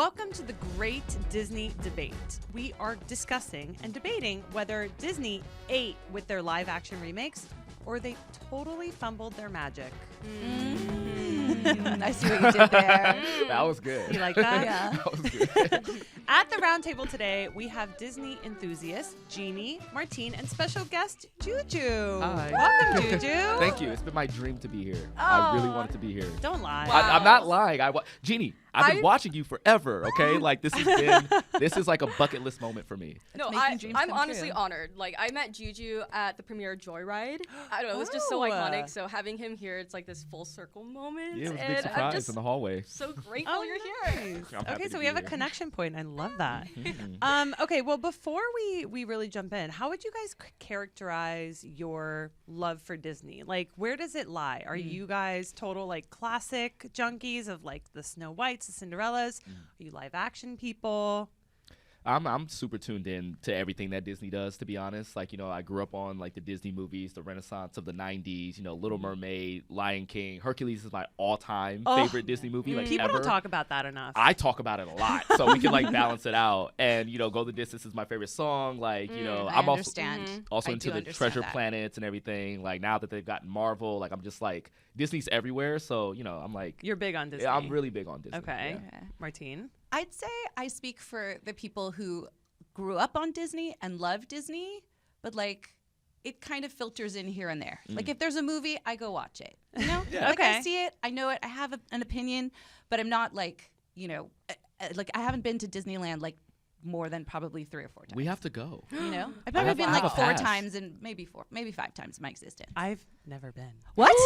Welcome to the Great Disney Debate. We are discussing and debating whether Disney ate with their live-action remakes or they totally fumbled their magic. I see what you did there. That was good. You like that? Yeah. That was good. At the round table today, we have Disney enthusiasts, Jeannie, Martine, and special guest, Juju. Hi. Welcome, Juju. Thank you. It's been my dream to be here. I really wanted to be here. Don't lie. Wow. I'm not lying. Jeannie, I've been watching you forever, okay? Like, this is like a bucket list moment for me. No, making dreams I'm come honestly true. honored. Like, I met Juju at the premiere of Joyride. I don't know, it was just so iconic. So having him here, it's like this full circle moment. Yeah, it was a and big surprise I'm just in the hallway. so grateful you're here. Nice. I'm happy Okay, to so we be have a here. connection point. I love that. Mhm. Okay, well, before we really jump in, how would you guys characterize your love for Disney? Like, where does it lie? Are you guys total, like, classic junkies of, like, the Snow Whites, the Cinderellas? Are you live action people? I'm super tuned in to everything that Disney does, to be honest. Like, you know, I grew up on like the Disney movies, the Renaissance of the 90s, you know, Little Mermaid, Lion King. Hercules is my all-time favorite Disney movie, like, People ever. don't talk about that enough. I talk about it a lot, so we can like balance it out. And, you know, Go the Distance is my favorite song. Like, you know, I I'm understand. also I into do the understand treasure that. planets and everything. Like, now that they've gotten Marvel, like, I'm just like, Disney's everywhere. So, you know, I'm like, You're big on Disney. yeah, I'm really big on Disney. Okay. yeah. Martine? I'd say I speak for the people who grew up on Disney and love Disney, but like it kind of filters in here and there. Like if there's a movie, I go watch it. You know? Like Okay. I see it, I know it, I have an opinion, but I'm not like, you know, like I haven't been to Disneyland like more than probably 3 or 4 times. We have to go. You know? I've I probably have- been I have like a 4 pass. times and maybe 5 times in my existence. I've never been. What?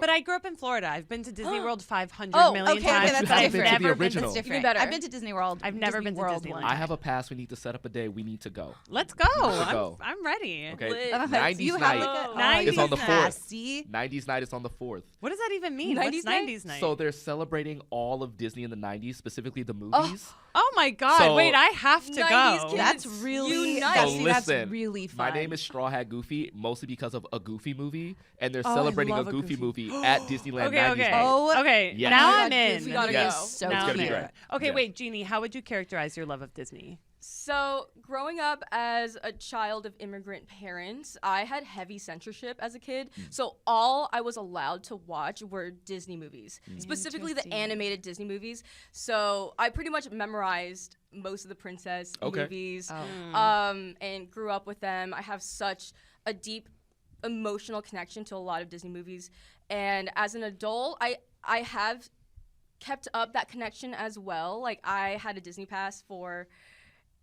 But I grew up in Florida. I've been to Disney World 500 Oh, million okay, times. that's but I've different. I've been to the never been original. That's different. Even better. I've been to Disney World. I've never Disney been to World Disneyland. one I time. have a pass. We need to set up a day. We need to go. Let's go. I'm ready. Okay. Lit. 90s You have night. like a, 90s It's on the night. 4th. See? 90s night is on the 4th. What does that even mean? 90s What's night? 90s night? So they're celebrating all of Disney in the 90s, specifically the movies. Oh my God! So- Wait, I have to 90s go. kids. That's really Unite. that's, So see, that's listen, really fun. My name is Straw Hat Goofy, mostly because of a Goofy movie, and they're Oh, I celebrating a love a Goofy Goofy. movie at Disneyland. Okay, 90s okay. night. Oh, Okay, Yes. now Oh my I'm God, in. Goofy gotta movie go. is so Now It's gonna be cute. great. Okay, Yeah. wait, Jeannie, how would you characterize your love of Disney? So, growing up as a child of immigrant parents, I had heavy censorship as a kid. So, all I was allowed to watch were Disney movies, specifically the Interesting. animated Disney movies. So, I pretty much memorized most of the princess Okay. movies Oh. and grew up with them. I have such a deep emotional connection to a lot of Disney movies. And as an adult, I have kept up that connection as well. Like, I had a Disney pass for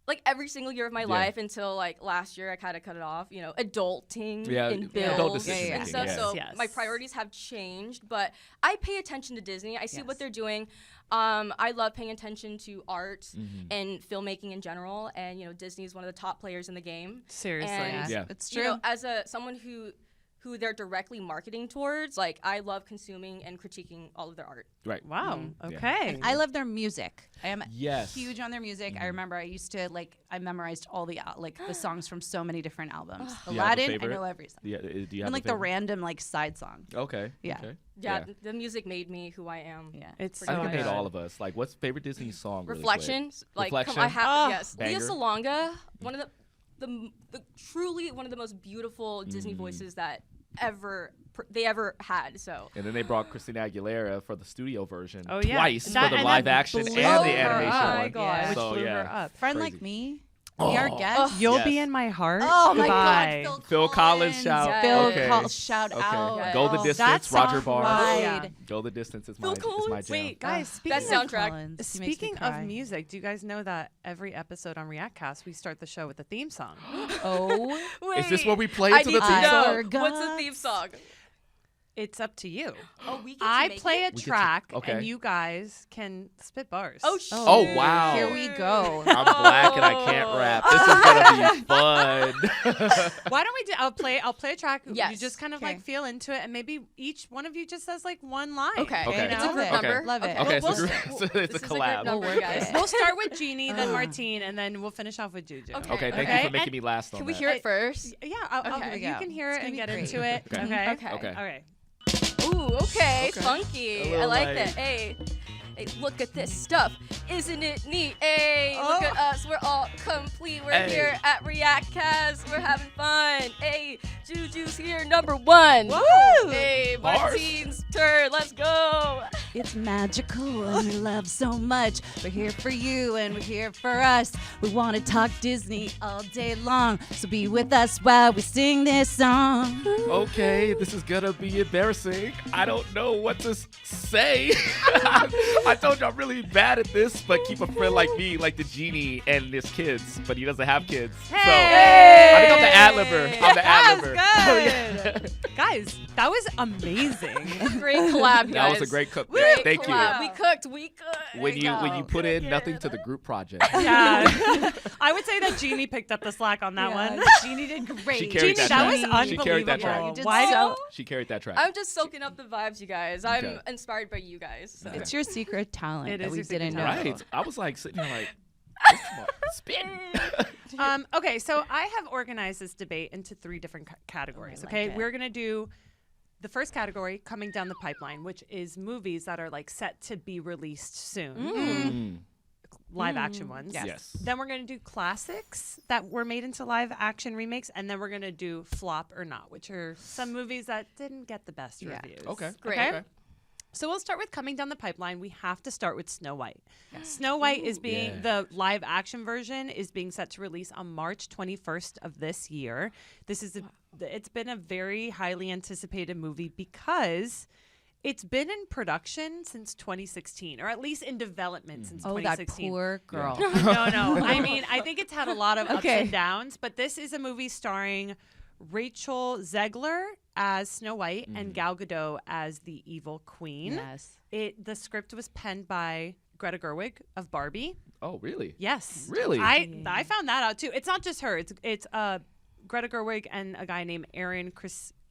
like every single year of my life until like last year I kind of cut it off, you know, adulting Yeah, and yeah, bills adult decision and making, stuff. yeah. So Yes. my priorities have changed, but I pay attention to Disney. I see Yes. what they're doing. I love paying attention to art and filmmaking in general. And, you know, Disney is one of the top players in the game. Seriously. And, Yeah. It's you true. know, as someone who they're directly marketing towards, like, I love consuming and critiquing all of their art. Right. Wow. Yeah. Okay. I love their music. I am Yes. huge on their music. I remember I used to I memorized all the the songs from so many different albums. Do you have a Aladdin, I favorite? know every song. Yeah. Do you have And a like the favorite? random side song. Okay. Yeah. Okay. Yeah, the music made me who I am. Yeah. It's I so think it made good. all of us. Like, what's favorite Disney song? Really Reflections, quick? like Reflection. I have Oh, yes, banger. Leah Salonga, one of the truly one of the most beautiful Disney voices that they ever had. So And then they brought Christina Aguilera for the studio version Oh, yeah. twice That- for the and live that action and blew the her animation up. one. Oh my God. Which So blew yeah. her up. Friend Crazy. like me. Be our Oh. guest. You'll Yes. be in my heart. Oh my Goodbye. God, Phil Collins shout. Yes. Phil Okay. Collins shout Okay. out. Yes. Go the Oh, distance. that Roger song Barr. cried. Go the distance is Phil my Collins? jam. Wait, guys, Ugh, speaking That of soundtrack. Collins. He makes me Speaking cry. of music, do you guys know that every episode on ReactCAST we start the show with a theme song? Oh, Is this Wait, what we play I to need the to theme know. song? forgot. What's the theme song? It's up to you. Oh, we get to I make play it? a get to- track, okay. and you guys can spit bars. Oh, shit. Oh, wow. Here we go. I'm black and I can't rap. This is gonna be fun. Why don't we do? I'll play a track. You Yes. just kind of Okay. like feel into it, and maybe each one of you just says like one line. Okay. Okay. You It's a know? group Okay. number. Love it. Okay, We'll- so we'll- it's This a is a group collab. number, work guys. it. We'll start with Jeannie, then Martine, and then we'll finish off with Juju. Okay. Okay, thank Okay, you for making and me last on Can we that. hear it first? Yeah, Okay. you can hear It's it gonna and be get great. into it. Okay. Okay. Okay. Okay. All right. Ooh, okay, Okay. funky. A little I like like- that. Hey, Hey, look at this stuff. Isn't it neat? Hey, look at us. We're all complete. We're here at ReactCAST. We're having fun. Hey, Juju's here, number 1. Woo! Hey, Martine's turn. Let's go. It's magical and we love so much. We're here for you and we're here for us. We want to talk Disney all day long. So be with us while we sing this song. Okay, this is gonna be embarrassing. I don't know what to say. I told you I'm really bad at this, but keep a friend like me, like the Jeannie and his kids, but he doesn't have kids. Hey! So I think I'm the ad-libber. I'm the ad-libber. That was good. Guys, that was amazing. Great collab, guys. That was a great cook. Great Thank collab. you. We cooked. When you put in nothing to the group project. Yeah. I would say that Jeannie picked up the slack on that one. Jeannie did great. She carried Jeannie, that that was track. unbelievable. She carried that track. You did Why so- She carried that track. I'm just soaking up the vibes, you guys. I'm Okay. inspired by you guys. So. It's your secret talent It that is we your secret didn't know. talent. Right. I was like sitting here like, spin. Okay, so I have organized this debate into 3 different categories. like Okay, it. we're gonna do the first category, coming down the pipeline, which is movies that are like set to be released soon, live action ones. Yes. Then we're gonna do classics that were made into live action remakes, and then we're gonna do flop or not, which are some movies that didn't get the best Yeah. reviews. Okay. Great. Okay. So we'll start with coming down the pipeline. We have to start with Snow White. Snow White is being, Yeah. the live action version is being set to release on March 21st of this year. This is it's been a very highly anticipated movie because it's been in production since 2016, or at least in development since Oh, that 2016. poor girl. No. I mean, I think it's had a lot of ups Okay. and downs, but this is a movie starring Rachel Zegler as Snow White and Gal Gadot as the evil queen. Yes. The script was penned by Greta Gerwig of Barbie. Oh, really? Yes. Really? I found that out too. It's not just her. It's Greta Gerwig and a guy named Aaron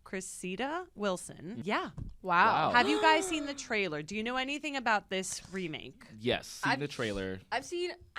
Cressida Wilson. Yeah. Wow. Have you guys seen the trailer? Do you know anything about this remake? Yes. Seen the trailer. I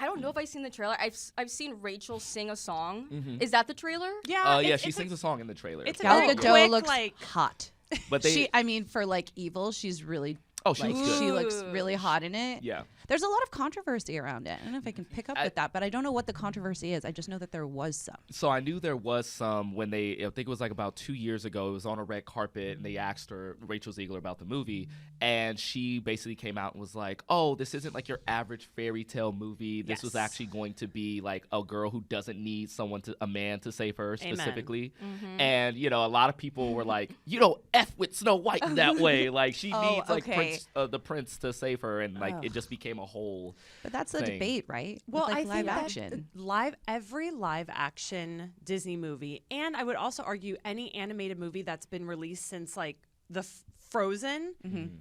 don't know if I've seen the trailer. I've seen Rachel sing a song. Is that the trailer? Yeah. Yeah, it's she a- sings a song in the trailer. It's a Gal very Gadot quick, looks like, hot. But they. For like evil, she's really. Oh, she looks good. She looks really hot in it. Yeah. There's a lot of controversy around it. I don't know if I can pick up with that, but I don't know what the controversy is. I just know that there was some. So I knew there was some when I think it was like about 2 years ago, it was on a red carpet and they asked her, Rachel Zegler, about the movie. And she basically came out and was like, oh, this isn't like your average fairy tale movie. This was actually going to be like a girl who doesn't need a man to save her specifically. And, a lot of people were like, you don't F with Snow White in that way. Like she needs like the prince to save her. And like it just became a whole But that's the thing. debate, right? Well, With, like, I live think action. that every live action Disney movie, and I would also argue any animated movie that's been released since like the Frozen,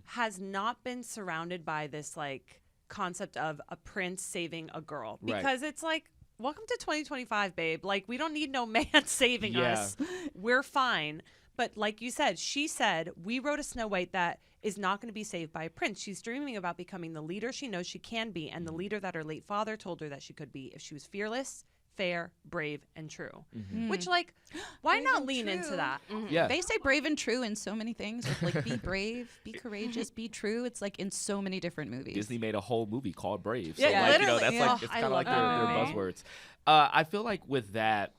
has not been surrounded by this like concept of a prince saving a girl, Right. because it's like, welcome to 2025, babe. Like, we don't need no man saving Yeah. us. We're fine. But like you said, she said, we wrote a Snow White that is not going to be saved by a prince. She's dreaming about becoming the leader she knows she can be, and the leader that her late father told her that she could be if she was fearless, fair, brave, and true. Which, like, why not lean into that? Yeah. They say brave and true in so many things. With, like, be brave, be courageous, be true. It's like in so many different movies. Disney made a whole movie called Brave. So Yeah, like, literally. that's Yeah. like it's I kind of like love their that buzzwords. I feel like with that,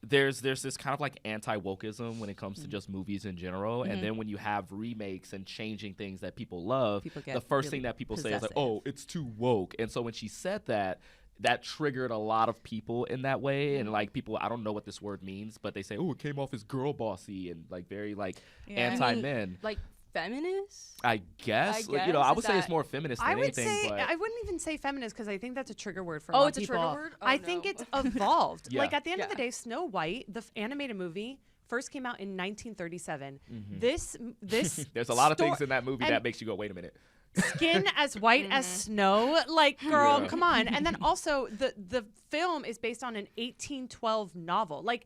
there's this kind of like anti-wokeism when it comes to just movies in general, and then when you have remakes and changing things that people love, People get the first really thing that people say is like, possessive. "Oh, it's too woke." And so when she said that, that triggered a lot of people in that way, and like people, I don't know what this word means, but they say, "Oh, it came off as girl bossy and like very like anti-men." Like feminist? I guess, I Like, guess, I is would say it's that- more feminist I than would anything. say, but I wouldn't even say feminist, because I think that's a trigger word for a Oh, lot it's of a people. trigger word? Oh, I think no. it's evolved. Yeah. Like, at the end of the Yeah. day, Snow White, the animated movie, first came out in 1937. This there's a lot of sto- things in that movie and that makes you go, "Wait a minute." skin as white as snow, like, girl, Yeah. come on. And then also the film is based on an 1812 novel. Like,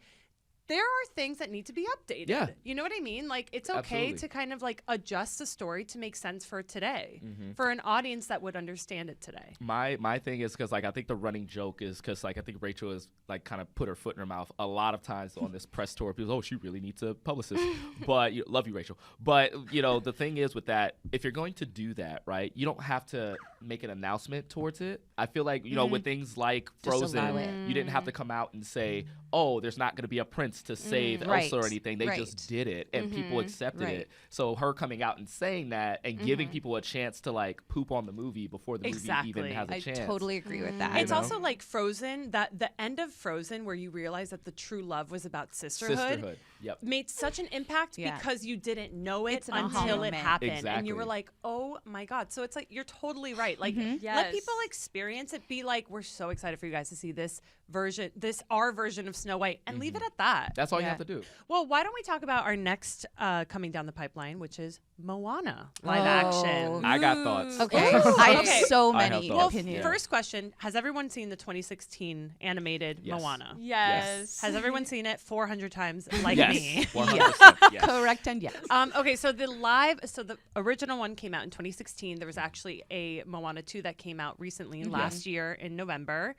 there are things that need to be updated. Yeah. You know what I mean? Like, it's okay Absolutely. to kind of like adjust the story to make sense for today, for an audience that would understand it today. My thing is because like I think the running joke is because like I think Rachel has like kind of put her foot in her mouth a lot of times on this press tour. People, she really needs a publicist. But love you, Rachel. But the thing is with that, if you're going to do that, right, you don't have to make an announcement towards it. I feel like with things like Just allow Frozen, it. you didn't have to come out and say, oh, there's not going to be a prince to save Elsa or anything. They just did it, and people accepted it. So her coming out and saying that and giving people a chance to like poop on the movie before the movie even has a I chance. totally agree with that. It's also like Frozen, that the end of Frozen where you realize that the true love was about sisterhood. Yep. Made such an impact because you didn't know it It's an aha until it moment. happened. And you Exactly. were like, oh my God. So it's like, you're totally right. Like, let Yes. people experience it. Be like, we're so excited for you guys to see this version, our version of Snow White, and leave it at that. That's all you have to do. Well, why don't we talk about our next coming down the pipipeline, which is Moana live action. I got thoughts. Okay. Ooh. I have Okay. so I have many thoughts. opinions. First question, has everyone seen the 2016 animated Yes. Moana? Yes. Has everyone seen it 400 times like Yes. me? 100%. Yes. Correct and yes. Okay, so the original one came out in 2016. There was actually a Moana 2 that came out recently last year in November.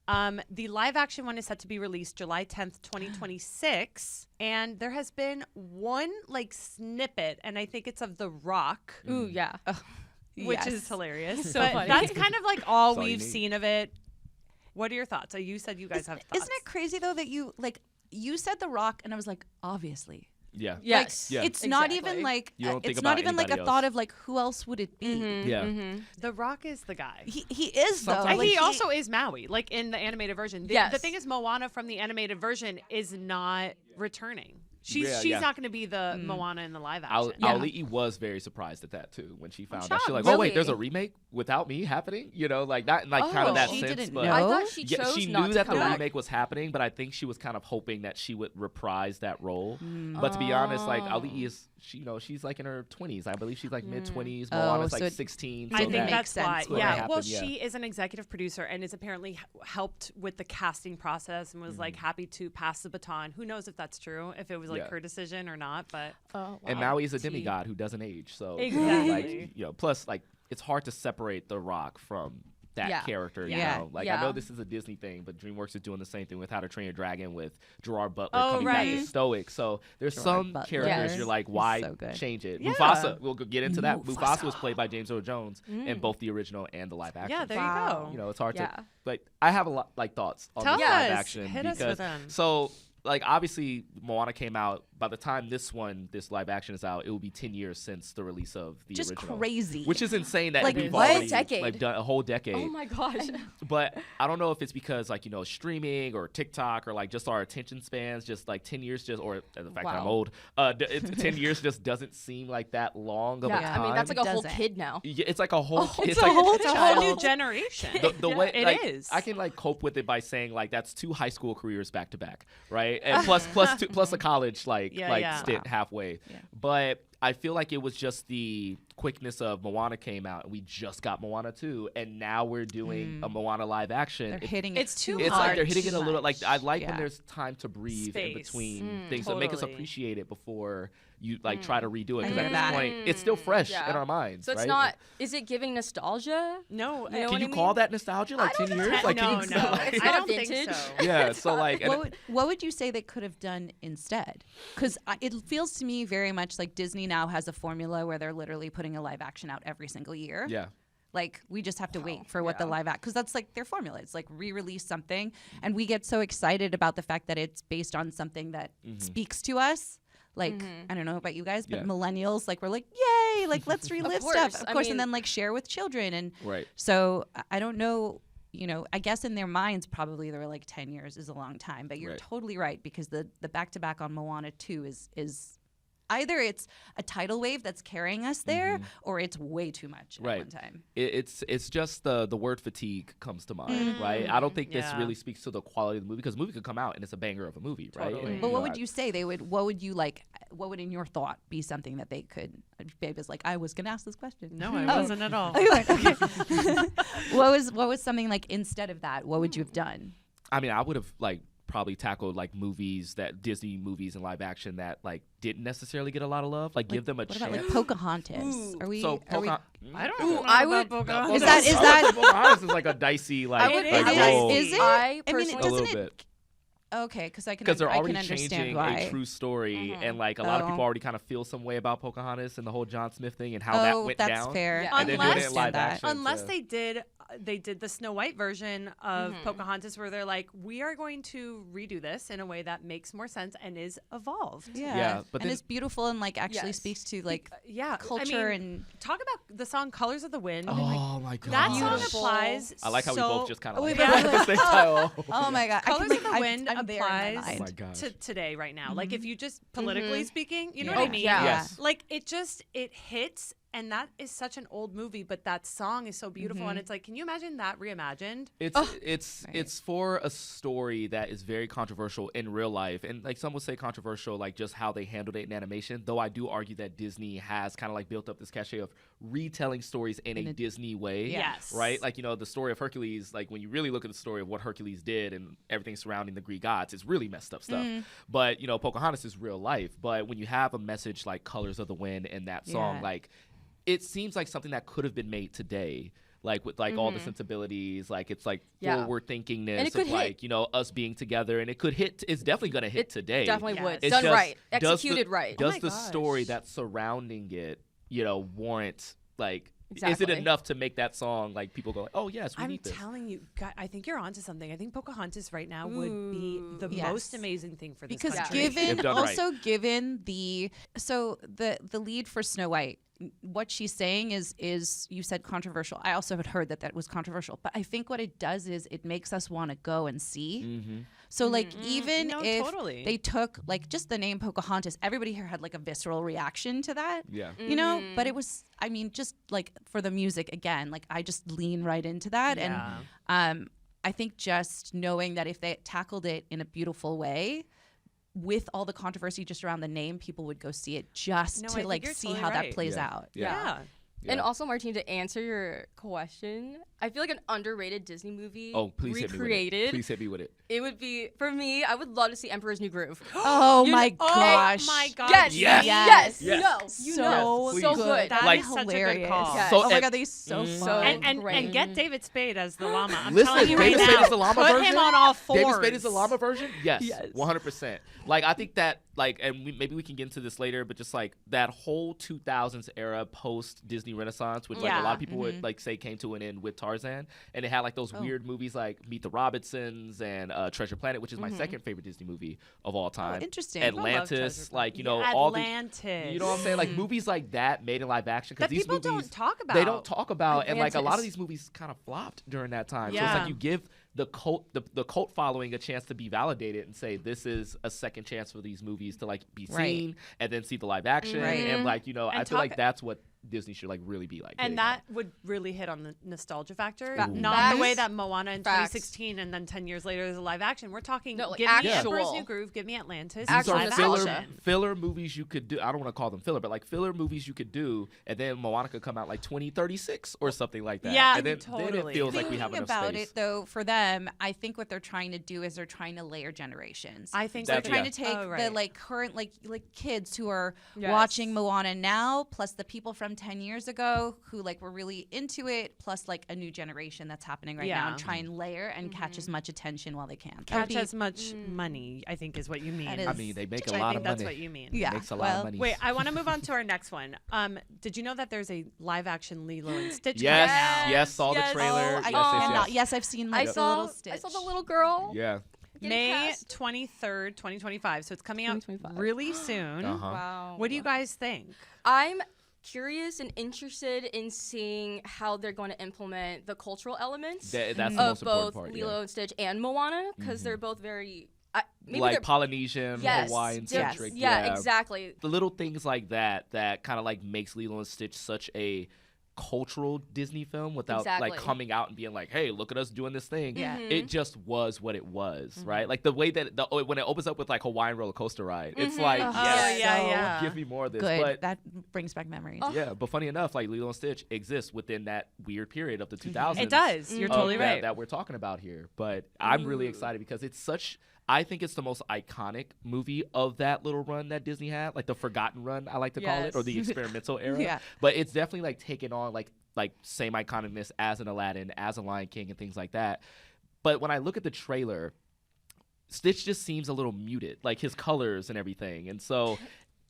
The live action one is set to be released July 10th, 2026. And there has been one like snippet, and I think it's of The Rock, Ooh, yeah. which Yes. is hilarious. So but funny. that's kind of like all That's all you we've need. seen of it. What are your thoughts? You said you guys have thoughts. Isn't it crazy though that you said The Rock and I was like, obviously. Yeah. Yes. Yeah. It's not Exactly. even like You don't think it's about not even like a anybody thought else. of like who else would it be? Yeah. The Rock is the guy. He is though. Sometimes- And Like, he also is Maui, like in the animated version. The Yes. thing is, Moana from the animated version is not returning. She's Yeah. not going to be the Moana in the live action. Ali'i was very surprised at that too when she found out. She's shocked. like, "Oh wait, there's a Really? remake without me happening." Not in like kind of that she sense, didn't but know? I thought she yeah, chose she not knew to that the come back. remake was happening, but I think she was kind of hoping that she would reprise that role. But to be honest, like Ali'i is, she's like in her 20s. I believe she's like mid-20s. Moana's so like it- 16. I so think that- makes that's sense why. what Yeah. happened, Well, yeah. she is an executive producer and is apparently helped with the casting process and was like happy to pass the baton. Who knows if that's true, if it was like Yeah. her decision or not, but Oh, And wow. Maui is a demigod who doesn't age. So Exactly. plus like it's hard to separate The Rock from that Yeah. character. Yeah. You know, like Yeah. I know this is a Disney thing, but DreamWorks is doing the same thing with How to Train Your Dragon with Gerard Butler Oh, coming back right. as stoic. So there's Gerard some Butler. characters Yes. you're like, He's why so good. change it? Yeah. Mufasa, we'll get into that. Mufasa. Mufasa was played by James Earl Jones in both the original and the live action. yeah, there Wow. you go. It's hard Yeah. to like. I have a lot like thoughts on Tell this live us. action Hit us because with them. so like obviously Moana came out. By the time this live action is out, it will be 10 years since the release of the just original. crazy. Which is insane that Like, we've what? already Decade. like done a whole decade. Oh my gosh. But I don't know if it's because like streaming or TikTok or like just our attention spans just like 10 years or the fact that I'm Wow. old 10 years just doesn't seem like that long of a Yeah, time. I mean that's like It a whole doesn't. kid now. Yeah, it's like a whole it's like a whole It's a whole new child. generation. the way It like, is. I can like cope with it by saying like that's 2 high school careers back to back, right? And plus a college Yeah. stint halfway. Yeah. But I feel like it was just the quickness of Moana came out and we just got Moana 2 and now we're doing a Moana live action. They're It- hitting It's it too it's hard. like they're hitting it a little like I like Yeah. when there's time to breathe in Space. between things that make us Totally. appreciate it before you like try to redo it I because hear at that. this point it's still fresh Yeah. in our minds. So it's right? not. Is it giving nostalgia? No, You know Can what you I call mean? that nostalgia? Like 10 years? Like no, can you, no. It's I not don't think vintage. so. yeah. So like and what would you say they could have done instead? Because it feels to me very much like Disney now has a formula where they're literally putting a live action out every single year. yeah. Like we just have to wait for what the live act, because that's like their formula. It's like re-release something, and we get so excited about the fact that it's based on something that speaks to us. Like I don't know about you guys, but Yeah. millennials, like we're like, yay, like let's relive course. stuff, of I course, mean- and then like share with children. And Right. so I don't know. I guess in their minds, probably they were like 10 years is a long time, but you're Right. totally right, because the back-to-back on Moana 2 is either it's a tidal wave that's carrying us there, or it's way too much at Right. one time. It's just the word fatigue comes to mind, right? I don't think this Yeah. really speaks to the quality of the movie because the movie could come out and it's a banger of a movie, right? Totally. And, But what know, would you say they would? What would you like? What would, in your thought, be something that they could? Babe is like, I was gonna ask this question. No, I Oh. wasn't at all. Oh, you weren't? Okay. what was something like instead of that? What would you have done? I mean, I would have like probably tackled like Disney movies and live action that like didn't necessarily get a lot of love. Like give them a What chance. about like Pocahontas? Ooh. Are we? So I don't know. I about would- Pocahontas. Is that- Pocahontas is like a dicey like, It like is. role. Is it? I I mean, personally, a little doesn't it? bit. Okay, because I Because they're can already understand changing why. a true story, Mhm. and like a lot of Oh. people already kind of feel some way about Pocahontas and the whole John Smith thing and how that went that's down. fair. Yeah. And they're doing it in Unless- live that. action. Unless so- they did the Snow White version of Mhm. Pocahontas where they're like, we are going to redo this in a way that makes more sense and is evolved. Yeah, but and then- it's beautiful and like actually Yes. speaks to like Yeah, culture I mean, and talk about the song "Colors of the Wind." Oh my god. That song Beautiful. applies. I like how we so both just kind of Wait, like wait, at wait. the same time. oh my god, Colors of the I'm Wind there in my applies mind. Oh my gosh. to today right now. Like if you just politically Mhm. speaking, you know Yeah. what I Oh, mean? yeah. Yes. Like it hits, and that is such an old movie, but that song is so beautiful, and it's like, can you imagine that reimagined? It's Right. it's for a story that is very controversial in real life, and like some would say controversial, like just how they handled it in animation. Though I do argue that Disney has kind of like built up this cachet of retelling stories in a Disney way. Yes. Right? Like, you know, the story of Hercules, like when you really look at the story of what Hercules did and everything surrounding the Greek gods, it's really messed up stuff. But, you know, Pocahontas is real life. But when you have a message like Colors of the Wind in that song, Yeah. like it seems like something that could have been made today. Like with like all the sensibilities, like it's like Yeah. forward thinkingness And it could of hit. like, you know, us being together, and it could hit. It's definitely gonna hit today. definitely Yes. would. It's Done just- right, does the- executed right. Does my the story gosh. that's surrounding it, you know, warrant like? Is it Exactly. enough to make that song like people go like, oh yes, we I'm need this? telling you, I think you're onto something. I think Pocahontas right now would be the Yes. most amazing thing for this because country. given If done right. also given the lead for Snow White, what she's saying is you said controversial. I also had heard that was controversial, but I think what it does is it makes us want to go and see. Mm-hmm. So like even No, if totally. they took like just the name Pocahontas, everybody here had like a visceral reaction to that. Yeah. You know, but it was, I mean, just like for the music again, like I just lean right into that. Yeah. And I think just knowing that if they tackled it in a beautiful way, with all the controversy just around the name, people would go see it just No, I to think like you're see totally how right. that plays Yeah. out. Yeah. And Yeah. also, Martine, to answer your question, I feel like an underrated Disney movie Oh, please recreated. hit me with it. Please hit me with it. It would be, for me, I would love to see Emperor's New Groove. Oh You my kn- gosh. Oh my god. Yes, Yes. yes, Yes. you So know, Yes, so please. good. That Like- is such a good hilarious. call. Yes. So- oh my and- god, they so Mhm. fun. And Great. get David Spade as the llama. I'm Listen, telling you David right Spade now. is the llama put version? him on all fours. David Spade is the llama version? Yes. Yes. 100%. Like, I think that, like, and maybe we can get into this later, but just like that whole 2000s era post Disney Renaissance, which like a lot of people would like say came to an end with Tarzan. And it had like those weird movies like Meet the Robinsons and Treasure Planet, which is my second favorite Disney movie of all time. interesting. Atlantis, Treasure like, you know, Planet. all Atlantis. you know what I'm saying? Like movies like that made in live action. Because That these people movies, don't talk about. They don't talk about, and like a lot of Atlantis. these movies kind of flopped during that time. So it's Yeah. like you give the cult following a chance to be validated and say this is a second chance for these movies to like be Right. seen and then see the live action Right. and like, you know, And I feel like talk- that's what Disney should like really be like. And hitting that would really hit on the nostalgia factor. Fa- Not Facts. the way that Moana in Facts. 2016 and then 10 years later is a live action. We're talking, No, like give me actual. Emperor's New Groove, give me Atlantis. on. These actual are live nostalgia. action. filler movies you could do. I don't want to call them filler, but like filler movies you could do, and then Moana could come out like 2036 or something like that. Yeah, and then totally. it feels like we Thinking have enough about space. it though, for them, I think what they're trying to do is they're trying to layer generations. I think So they're That's- trying yeah. to take Oh, the right. like current like kids who are Yes. watching Moana now, plus the people from 10 years ago who like were really into it, plus like a new generation that's happening right now, and Yeah. try and layer and catch as much attention while they can. That would Catch be- as much money, I think is what you mean. That I is- mean, they make a I lot think of that's money. what you mean. Yeah, Makes a lot well, of money. Wait, I want to move on to our next one. Did you know that there's a live action Lilo and Stitch Yes, coming out? yes, saw Yes. the trailer. Oh, I yes, cannot. yes, Yes, I've seen like I the saw little Stitch. the little girl. Yeah. getting May cast. 23rd, 2025. So it's coming out 2025. really soon. Uh-huh. Wow. What do you guys think? I'm curious and interested in seeing how they're going to implement the cultural elements That's the of most important both part. Lilo Yeah. and Stitch and Moana, because they're both very maybe Like they're, Polynesian, yes, Hawaiian they're- centric. yeah, exactly. The little things like that kind of like makes Lilo and Stitch such a cultural Disney film without like Exactly. coming out and being like, hey, look at us doing this thing. Yeah. It just was what it was, right? Like the way that when it opens up with like Hawaiian roller coaster ride, it's like, Oh, yes, yeah. give me more of this. Good. But That brings back memories. yeah, but funny enough, like Lilo and Stitch exists within that weird period of the 2000s. It does. You're of totally that, right. that we're talking about here. But I'm really excited because it's such I think it's the most iconic movie of that little run that Disney had, like the forgotten run, I like to call it, or the experimental era. Yeah. But it's definitely like taken on like same iconicness as an Aladdin, as a Lion King, and things like that. But when I look at the trailer, Stitch just seems a little muted, like his colors and everything. And so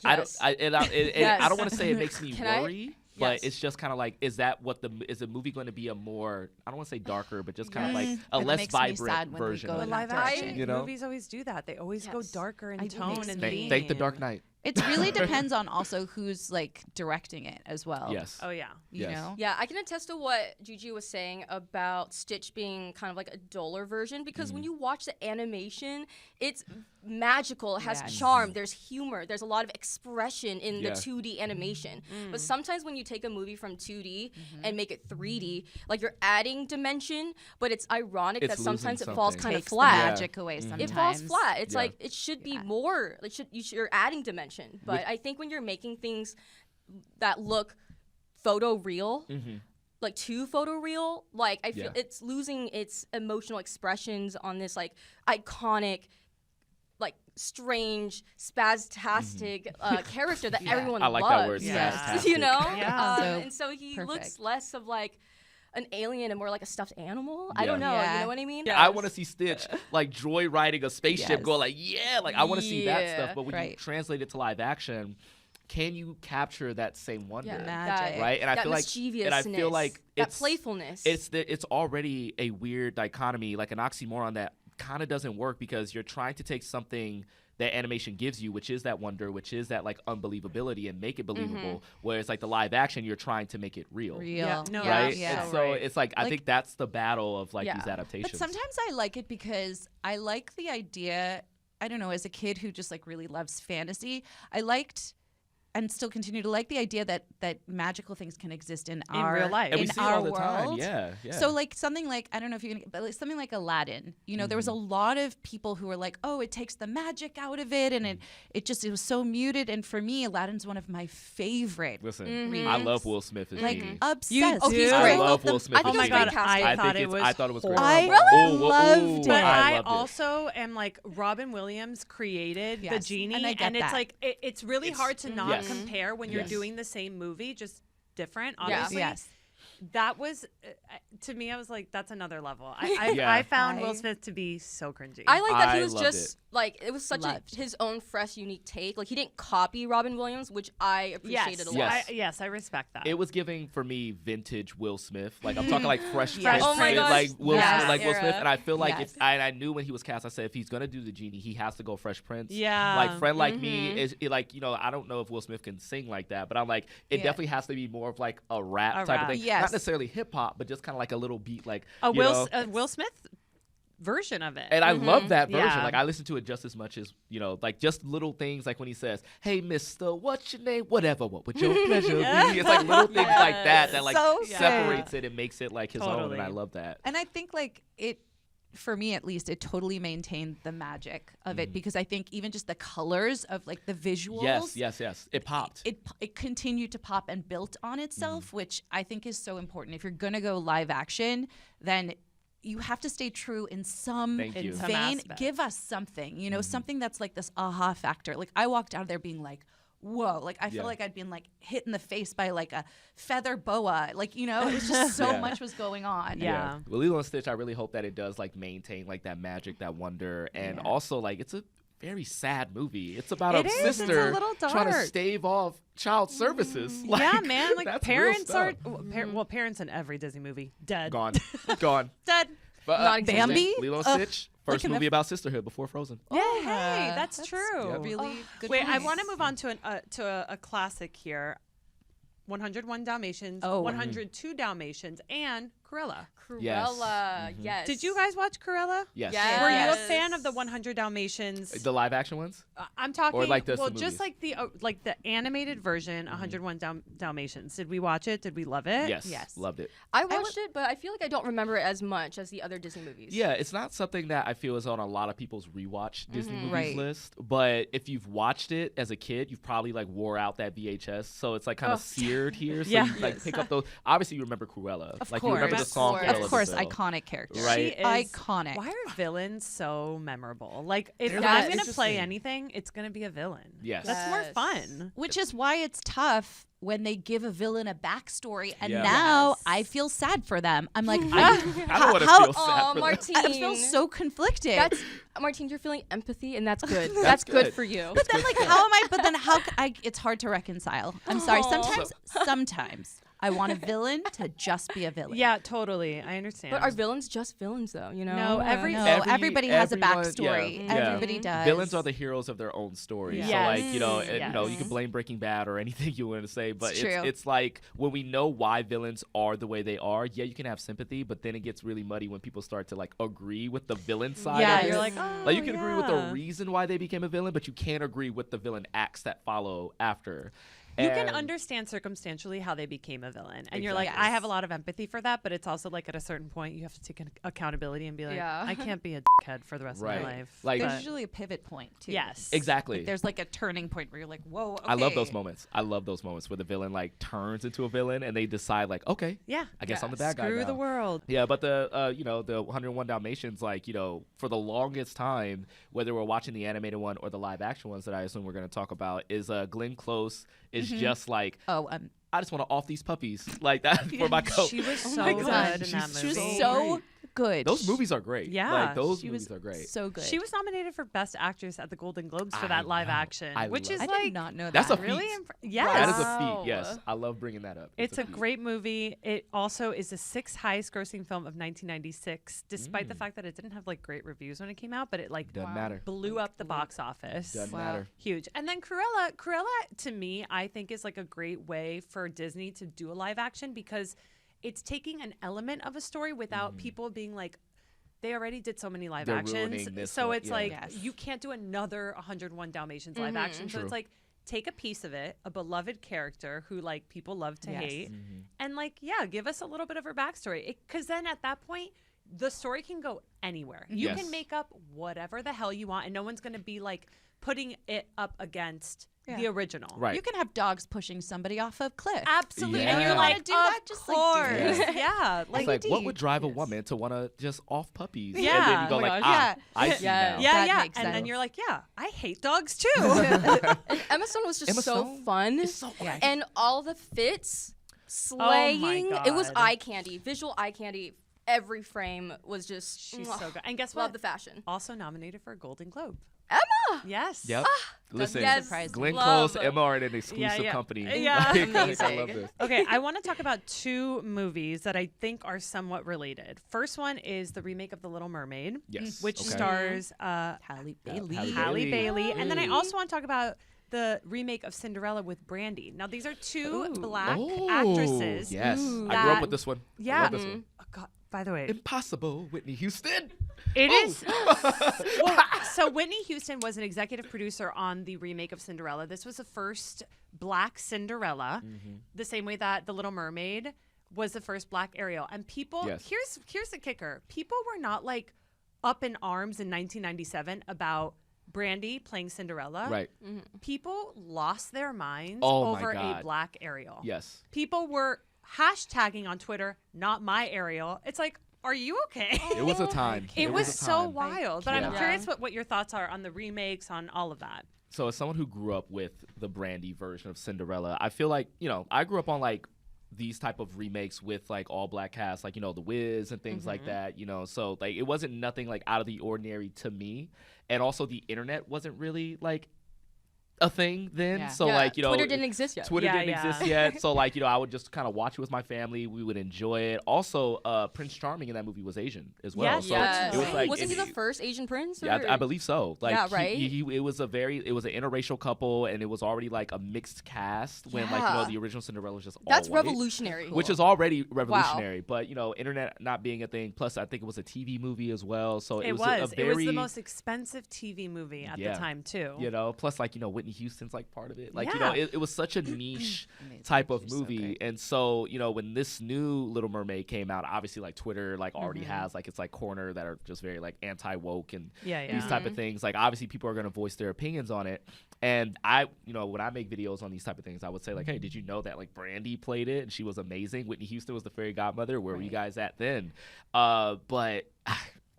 I don't want to say it makes me worry. But it's just kind of like, is the movie going to be a more, I don't want to say darker, but just kind of like a less vibrant version of it? Live action movies always do that. They always go darker in tone and theme. Thank the Dark Knight. It really depends on also who's like directing it as well. Yes. Oh yeah. You know? Yeah, I can attest to what Juju was saying about Stitch being kind of like a duller version, because when you watch the animation, it's magical. It has charm. There's humor. There's a lot of expression in the 2D animation. But sometimes when you take a movie from 2D and make it 3D, like you're adding dimension, but it's ironic that sometimes it falls kind of flat. Magic away sometimes. It falls flat. It's like it should be more. Like you're adding dimension. But I think when you're making things that look photo real, like too photo real, like I feel it's losing its emotional expressions on this like iconic, like strange, spastastic character that everyone loves. I like that word, spastastic. You know? Yeah. And so he looks less of like an alien and more like a stuffed animal. I don't know. You know what I mean? I want to see Stitch like joy riding a spaceship, go like, like I want to see that stuff. But when you translate it to live action, can you capture that same wonder? Magic. Right? And I feel like that playfulness. It's already a weird dichotomy, like an oxymoron that kind of doesn't work, because you're trying to take something that animation gives you, which is that wonder, which is that like unbelievability, and make it believable. Whereas like the live action, you're trying to make it real. Right? And so it's like I think that's the battle of like these adaptations. But sometimes I like it because I like the idea. I don't know, as a kid who just like really loves fantasy, I liked and still continue to like the idea that magical things can exist in our real life, and in we see our it all the world. time. So like something like, I don't know if you're gonna, but like something like Aladdin. You know, there was a lot of people who were like, oh, it takes the magic out of it, and it was so muted. And for me, Aladdin's one of my favorite. Listen, I love Will Smith as like Genie. obsessed. He's I love Will Smith. I think as it's great Genie. casting. I thought it was great. I loved it. But I loved it. also am like, Robin Williams created the Genie, and I get it's that. like it's really hard to not compare when you're doing the same movie, just different. Obviously, that was to me. I was like, that's another level. I found Will Smith to be so cringy. I like that he was loved just like, it was such his own fresh, unique take. Like he didn't copy Robin Williams, which I appreciated a lot. I respect that. It was giving for me vintage Will Smith. Like I'm talking like fresh Yes. Prince, Oh my gosh. like Will Smith, like Will Era. Smith. And I feel like I knew when he was cast, I said if he's gonna do the Genie, he has to go Fresh Prince. Yeah. Like Friend Like Me is like, you know, I don't know if Will Smith can sing like that, but I'm like, it definitely has to be more of like a rap type of thing. Yes. Not necessarily hip hop, but just kind of like a little beat, like a you know. Will Smith version of it. And I love that version. Yeah. Like I listen to it just as much as, you know, like just little things like when he says, "Hey, Mister, what's your name? Whatever, what would your pleasure be?" It's like little things like that like So separates it and makes it like his own, and I love that. And I think like it, for me at least, it totally maintained the magic of it, because I think even just the colors of like the visuals. Yes. It popped. It continued to pop and built on itself, which I think is so important. If you're gonna go live action, then you have to stay true in some Thank you. Some vein. aspect. Give us something, you know, something that's like this aha factor. Like I walked out of there being like, whoa, like I feel like I'd been like hit in the face by like a feather boa. Like, you know, it was just so much was going on. Yeah. Well, Lilo and Stitch, I really hope that it does like maintain like that magic, that wonder, and also like it's a very sad movie. It's about It a is. It's a sister little trying to dark. stave off child services. Like, yeah, man. Like that's parents real are stuff. parents in every Disney movie dead. gone. Dead. But, Not existent. Bambi? Lilo and Stitch, first movie about sisterhood before Frozen. Yeah, hey, that's true. Really good. Wait, I point. want to move on to a classic here. 101 Dalmatians, 102 Dalmatians, and Cruella. Cruella, yes. Did you guys watch Cruella? Yes. Yes. Were you a fan of the 100 Dalmatians? The live action ones? I'm talking, Or like the just movies? like the animated version, 101 Dalmatians. Did we watch it? Did we love it? Yes. Loved it. I watched it, but I feel like I don't remember it as much as the other Disney movies. Yeah, it's not something that I feel is on a lot of people's rewatch Disney movies Right. list. But if you've watched it as a kid, you've probably like wore out that VHS, so it's like kind of seared here. So Yeah. you like pick up those. Obviously, you remember Cruella. Of like course. you remember the song course. Cruella Of course, de Vil. iconic character. Right. She is, Iconic. Why are villains so memorable? Like, if They're I'm just gonna play interesting. anything, it's gonna be a villain. Yes. That's more Yes. fun. Which is why it's tough when they give a villain a backstory, and Yeah. now Yes. I feel sad for them. I'm like, I don't want to how- feel sad Oh, for them. Martine. I feel so conflicted. That's Martine, you're feeling empathy, and that's good. That's that's good good. for you. but then, like, how am I? But then, how? It's hard to reconcile. I'm sorry. Aw. Sometimes I want a villain to just be a villain. Yeah, totally. I understand. But are villains just villains, though? You know? No, Everybody has a everyone- backstory. yeah, yeah. Everybody does. Villains are the heroes of their own story. Yes. So like, you Yes. know, you can blame Breaking Bad or anything you want to say, but It's true. it's like when we know why villains are the way they are, yeah, you can have sympathy, but then it gets really muddy when people start to like agree with the villain side yeah, of it. you're like, oh, Like you can agree with the yeah. reason why they became a villain, but you can't agree with the villain acts that follow after. You can And- understand circumstantially how they became a villain. And you're like, Exactly. I have a lot of empathy for that, but it's also like at a certain point you have to take an accountability and be like, Yeah. I can't be a dickhead for the rest Right. of my life. Like- There's But- usually a pivot point too. yes. Exactly. Like, there's like a turning point where you're like, whoa. Okay. I love those moments. I love those moments where the villain like turns into a villain and they decide like, okay, Yeah. I guess I'm the Yeah. bad guy Screw now. the world. Yeah, but the the 101 Dalmatians, like, you know, for the longest time, whether we're watching the animated one or the live action ones that I assume we're going to talk about, is Glenn Close is just like, Oh, I just want to off these puppies like that for my coat. She was so my good God. in that She's- movie. she was so so great. good. Those movies are great. Yeah, like those she movies was are great. so good. She was nominated for Best Actress at the Golden Globes for I that live know. action, I which love is I it. like did not know That's that. a really feat. yes. That is a Wow. feat. Yes, I love bringing that up. It's a feat. great movie. It also is the sixth highest grossing film of 1996, despite the fact that it didn't have like great reviews when it came out, but it like Doesn't matter. blew up the box office. Doesn't Wow. matter. Huge. And then Cruella to me, I think is like a great way for Disney to do a live action because it's taking an element of a story without people being like, they already did so many live They're actions. ruining this So one, it's yeah. like, Yes. you can't do another 101 Dalmatians live action. So True. it's like, take a piece of it, a beloved character who like people love to Yes. hate, and like, yeah, give us a little bit of her backstory. Because then at that point, the story can go anywhere. You Yes. can make up whatever the hell you want, and no one's going to be like putting it up against the original. Right. You can have dogs pushing somebody off a cliff. Absolutely. Yeah. And you're You like, wanna do that? of Just, like, course. do it. Yeah. It's Like, like, what would drive a woman to want to just off puppies? And then Yeah. you go Oh my like, gosh. I see Yeah. now. yeah, That yeah. makes And then sense. you're like, yeah, I hate dogs too. And Emma Stone was just Emma so Stone fun. It's so great. And all the fits, slaying. It was God. eye candy, visual eye candy. Every frame was just. She's mwah. so good. And guess Love what? the fashion. Also nominated for a Golden Globe. Emma. Yes. Yep. Listen, yes. surprised me. Glenn Love. Close, Emma are in an exclusive yeah. company. Yeah. Like, I love Amazing. this. Okay, I want to talk about two movies that I think are somewhat related. First one is the remake of The Little Mermaid, Yes. which okay. stars Halle Bailey. Halle Bailey. And then I Mm. also want to talk about the remake of Cinderella with Brandy. Now, these are two black Oh, actresses. Yes. Ooh. I grew up that- with this one. I Yeah. love this one. Oh, God, by the way, Impossible, Whitney Houston. it Oh. is. Well, so Whitney Houston was an executive producer on the remake of Cinderella. This was the first black Cinderella, the same way that The Little Mermaid was the first black Ariel. And people, Yes. here's the kicker: people were not like up in arms in 1997 about Brandy playing Cinderella. Right. People lost their minds Oh my over a God. black Ariel. Yes. People were hashtagging on Twitter, "Not my Ariel." It's like, are you okay? It was a time. It was a so time. wild. But I'm Yeah. curious what your thoughts are on the remakes, on all of that. So as someone who grew up with the Brandy version of Cinderella, I feel like, you know, I grew up on like these type of remakes with like all black cast, like, you know, The Wiz and things like that, you know. So like it wasn't nothing like out of the ordinary to me. And also the internet wasn't really like a thing then. Yeah. So Yeah, like, you know, Twitter didn't exist yet. Twitter Yeah, didn't yeah. exist yet. So like, you know, I would just kind of watch it with my family. We would enjoy it. Also, Prince Charming in that movie was Asian as well. Yes, So Yes. it was like Wasn't he it- the first Asian prince? yeah, or- I believe so. Like, Yeah, right? it was an interracial couple, and it was already like a mixed cast when, like, you know, Yeah. the original Cinderella was just That's all white, revolutionary. which is already revolutionary. But you know, internet not being a thing. Plus, I think it was a TV movie as well. So it was a It was very the most expensive TV movie at Yeah. the time too. you know. Plus, like, you know, Whitney Houston's like part of it. Like, Yeah. it was such a niche Amazing. type of She's so movie. great. And so, when this new Little Mermaid came out, obviously like Twitter like already has like its like corner that are just very like anti-woke and these type of things. Like, obviously people are going to voice their opinions on it. And I, when I make videos on these type of things, I would say like, hey, did you know that like Brandy played it and she was amazing? Whitney Houston was the fairy godmother. Where were you guys at then? But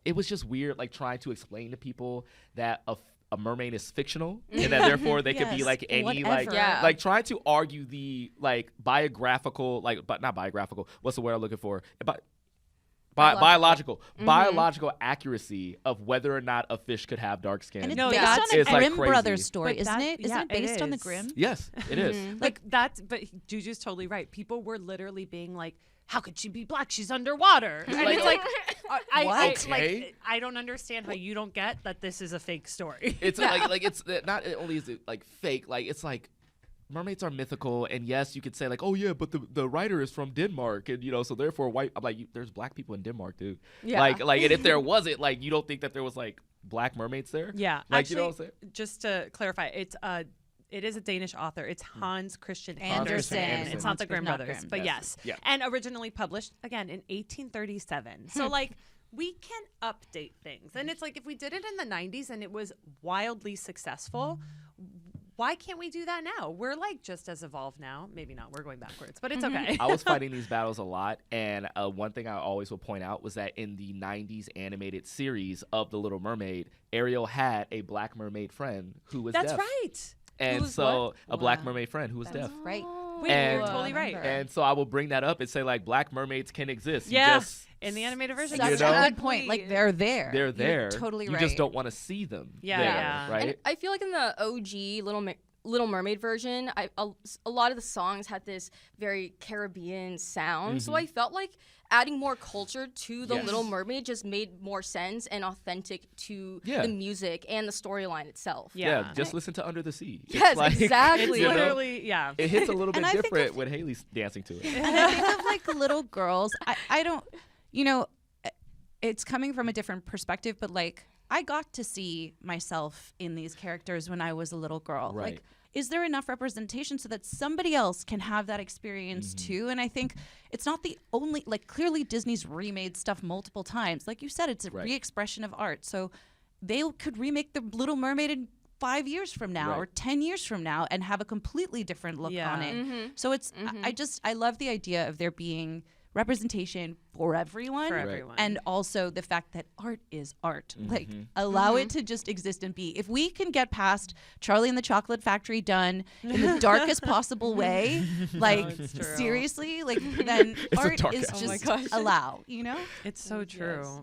it was just weird, like trying to explain to people that a mermaid is fictional and that therefore they could be Yes, like any like whatever. like trying to argue the like biographical, like, but not biographical. What's the word I'm looking for? Biological accuracy of whether or not a fish could have dark skin. And it's No, based that's- on a it's, like, Grimm crazy. Brothers story, But isn't that- it? Isn't yeah, it based on the is. Grimm? Yes, it is. Like that's, but Juju's totally right. People were literally being like, "How could she be black? She's underwater." And it's like, What? like I don't understand how you don't get that this is a fake story. It's like it's not only is it like fake, like it's like mermaids are mythical, and yes, you could say like, oh yeah, but the writer is from Denmark, and so therefore white. I'm like, there's black people in Denmark, dude. Yeah. Like, and if there wasn't, like, you don't think that there was like black mermaids there? Yeah, Like, actually, you know what I'm saying? just to clarify, it is a Danish author. It's Hans Christian Andersen. Andersen. It's not the Grimm Not brothers, Grimm. but Yes. yes. Yeah. And originally published again in 1837. So like we can update things, and it's like if we did it in the 90s and it was wildly successful. Why can't we do that now? We're like just as evolved now. Maybe not. We're going backwards, but it's okay. I was fighting these battles a lot, and one thing I always will point out was that in the 90s animated series of The Little Mermaid, Ariel had a black mermaid friend who was That's deaf. right. And was so what? a black Wow. mermaid friend who was deaf. Right. Wait, And- you're totally right. Remember. And so I will bring that up and say like black mermaids can exist. You Yeah. just- In the animated version, Such You a know? good point. Like they're there. they're You're there. totally you right. just don't want to see them. Yeah, there, yeah. Right. And I feel like in the OG Little Mermaid version, a lot of the songs had this very Caribbean sound. So I felt like adding more culture to the Yes. Little Mermaid just made more sense and authentic to Yeah. the music and the storyline itself. Yeah. just listen to Under the Sea. It's Yes, like, exactly. you know, Literally, yeah. it hits a little bit And I think different of- when Haley's dancing to it. And I think of like little girls. I don't, it's coming from a different perspective, but like I got to see myself in these characters when I was a little girl. Right. Like, is there enough representation so that somebody else can have that experience too? And I think it's not the only, like clearly Disney's remade stuff multiple times. Like you said, it's a Right. re-expression of art. So they could remake The Little Mermaid in 5 years from now Right. or 10 years from now and have a completely different look Yeah. on it. So it's, I love the idea of there being representation for everyone. For everyone. And also the fact that art is art. Like, allow it to just exist and be. If we can get past Charlie and the Chocolate Factory done in the darkest possible way, like, it's true. seriously, like, then a art dark is ass. Oh my just gosh. allow, you know? It's so true.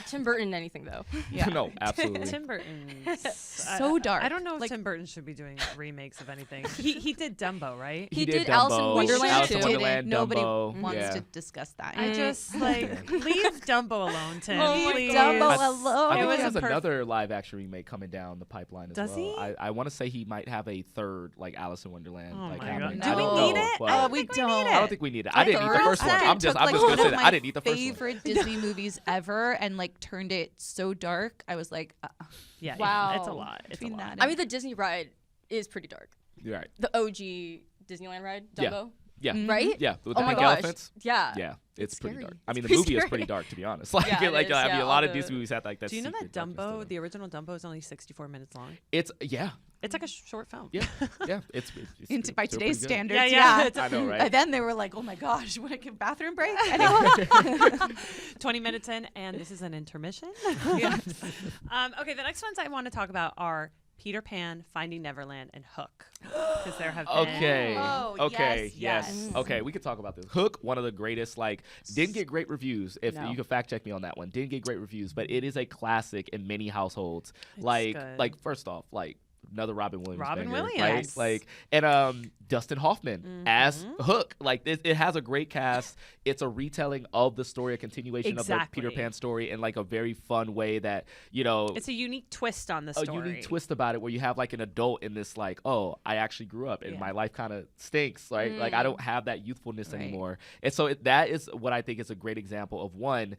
Tim Burton, anything though. No, absolutely. Tim Burton. So dark. I don't know if Like- Tim Burton should be doing remakes of anything. He did Dumbo, right? He did Alice in Dumbo, Wonderland Alice too. in Wonderland, Nobody Dumbo. wants yeah. to discuss that. I just like leave Dumbo alone, Tim. Oh my please. Dumbo I alone. think It was he has a another live action remake coming down the pipeline as Does well. he? I want to say he might have a third like Alice in Wonderland. Oh like my happening. God. I Do we don't need know, it? but- I don't we think we need don't. it. I don't think we need it. I didn't eat the Third first one. Second I'm just took, like, gonna one say of that my I didn't eat the first one. favorite Disney movies ever, and like turned it so dark. I was like, Yeah, Wow. it's a lot. It's a between lot. that. I mean, the Disney ride is pretty dark. You're right. The OG Disneyland ride, Yeah. Dumbo, Yeah. right? Yeah. With Oh the my pink gosh. elephants. Yeah. Yeah, it's pretty scary. dark. I mean, It's the pretty movie is scary. pretty dark, to be honest. Like, Yeah, it like is, I mean, yeah, a lot all of Disney the- movies had like that. Do you know that secret darkness to Dumbo, them. the original Dumbo, is only 64 minutes long? It's yeah, It's like a short film. yeah, yeah. It's by still today's pretty good. standards, Yeah. I know, right? And then they were like, "Oh my gosh, want to give bathroom break?" Anyone? 20 minutes in, and this is an intermission. Okay, the next ones I want to talk about are Peter Pan, Finding Neverland, and Hook. Because there have been... Okay. Oh, okay. yes. Okay. We could talk about this. Hook, one of the greatest. Like, didn't get great reviews. If No. you can fact check me on that one, didn't get great reviews, but it is a classic in many households. It's like, good. first off, like another Robin Williams. Robin banger, Williams. right? Yes. Like, and Dustin Hoffman as Hook. Like, it has a great cast. It's a retelling of the story, a continuation of the Peter Exactly. Pan story, in like a very fun way that you know. It's a unique twist on the A story. unique twist about it where you have like an adult in this like, oh, I actually grew up and Yeah. my life kind of stinks, right? Like I don't have that youthfulness Right. anymore. And so that is what I think is a great example of one,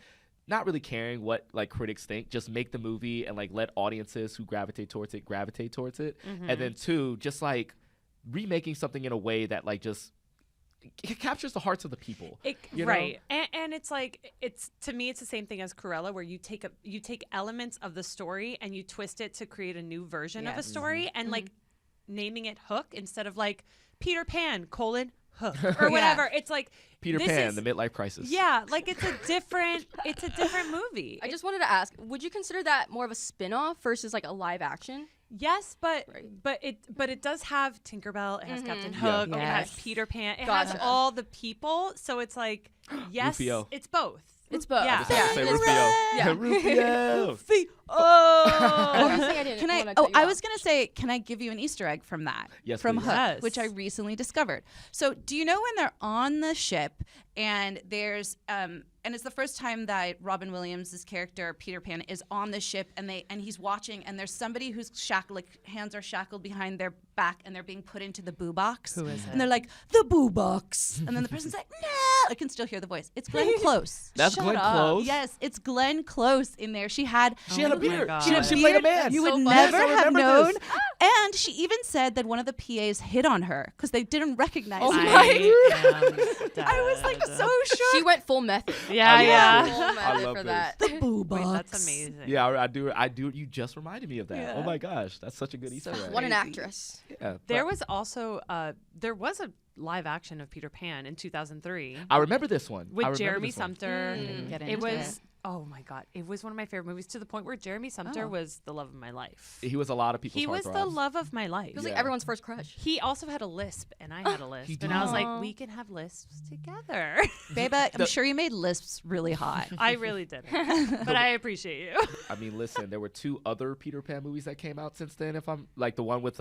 not really caring what like critics think, just make the movie and like let audiences who gravitate towards it. And then 2, just like remaking something in a way that like just it captures the hearts of the people. Right. And it's like, to me, it's the same thing as Cruella, where you take elements of the story and you twist it to create a new version of a story, and like naming it Hook instead of like Peter Pan : Hook or whatever. It's like Peter Pan, the midlife crisis. Yeah, like it's a different movie. I just wanted to ask, would you consider that more of a spin-off versus like a live action? Yes, but it does have Tinkerbell, it has Captain Hook, it has Peter Pan, it has all the people. So it's like, yes, Rufio. it's both. It's both. Yeah. Say Rufio. Yeah. Rufio. I was gonna say, can I give you an Easter egg from that? Yes, from please. Hook, Yes. which I recently discovered. So, do you know when they're on the ship and there's and it's the first time that Robin Williams' character Peter Pan is on the ship, and he's watching, and there's somebody who's shackled, like hands are shackled behind their back, and they're being put into the boo box. Who is it? And they're like, the boo box, and then the person's like, no, I can still hear the voice. It's Glenn Close. That's Shut Glenn up. Close? Yes, it's Glenn Close in there. She had a beard. God. She played a man. You So would funny. never Yes, I have remember known. this. And she even said that one of the PAs hit on her because they didn't recognize her. I was like so shook. She went full method. Yeah. Full I method love for this. that. The boo Wait, box. that's amazing. Yeah, I do. You just reminded me of that. Yeah. Oh my gosh, that's such a good Easter egg. What an actress. Yeah, There but was also a live action of Peter Pan in 2003 I remember this one. I with remember Jeremy this one. Sumter. Get It into was oh my god, it was one of my favorite movies, to the point where Jeremy Sumter Oh. was the love of my life. He was a lot of people's He was the heartthrobs. love of my life. It was like Yeah. everyone's first crush. He also had a lisp, and I had a lisp, did? and I was Aw. like, we can have lisps together. Beba, I'm sure you made lisps really hot. I really didn't, but I appreciate you. I mean, listen, there were 2 other Peter Pan movies that came out since then. If I'm like the one with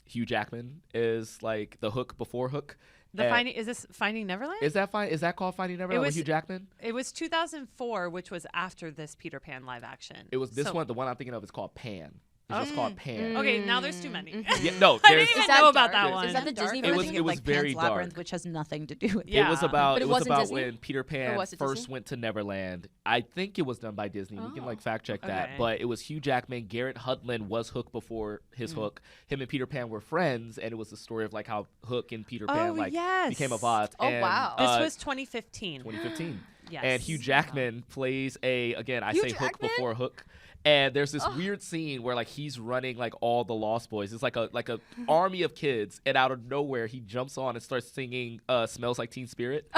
Hugh Jackman is like the Hook before Hook. Is this Finding Neverland? Is that fine? Is that called Finding Neverland with was- Hugh Jackman? It was 2004, which was after this Peter Pan live action. It was this So- one. The one I'm thinking of is called Pan. It's just called Pan. Okay, now there's too many. Yeah, no, I there's. didn't even Is that know about dark? that one. Is that the Disney It version? was- Thinking of, was like very Pan's dark. Labyrinth, which has nothing to do with it. Yeah. It was about But it it was wasn't about Disney? when Peter Pan was it first Disney? went to Neverland. I think it was done by Disney. We can like fact check that. Okay. But it was Hugh Jackman. Garrett Hudlin was Hook before his Hook. Him and Peter Pan were friends, and it was the story of like how Hook and Peter Pan Oh, yes. became a bond. Oh, And, wow. This was 2015. 2015. Yes. And Hugh Jackman plays I Hugh say Hook Jackman? before Hook. And there's this weird scene where like he's running like all the Lost Boys. It's like a army of kids, and out of nowhere he jumps on and starts singing "Smells Like Teen Spirit."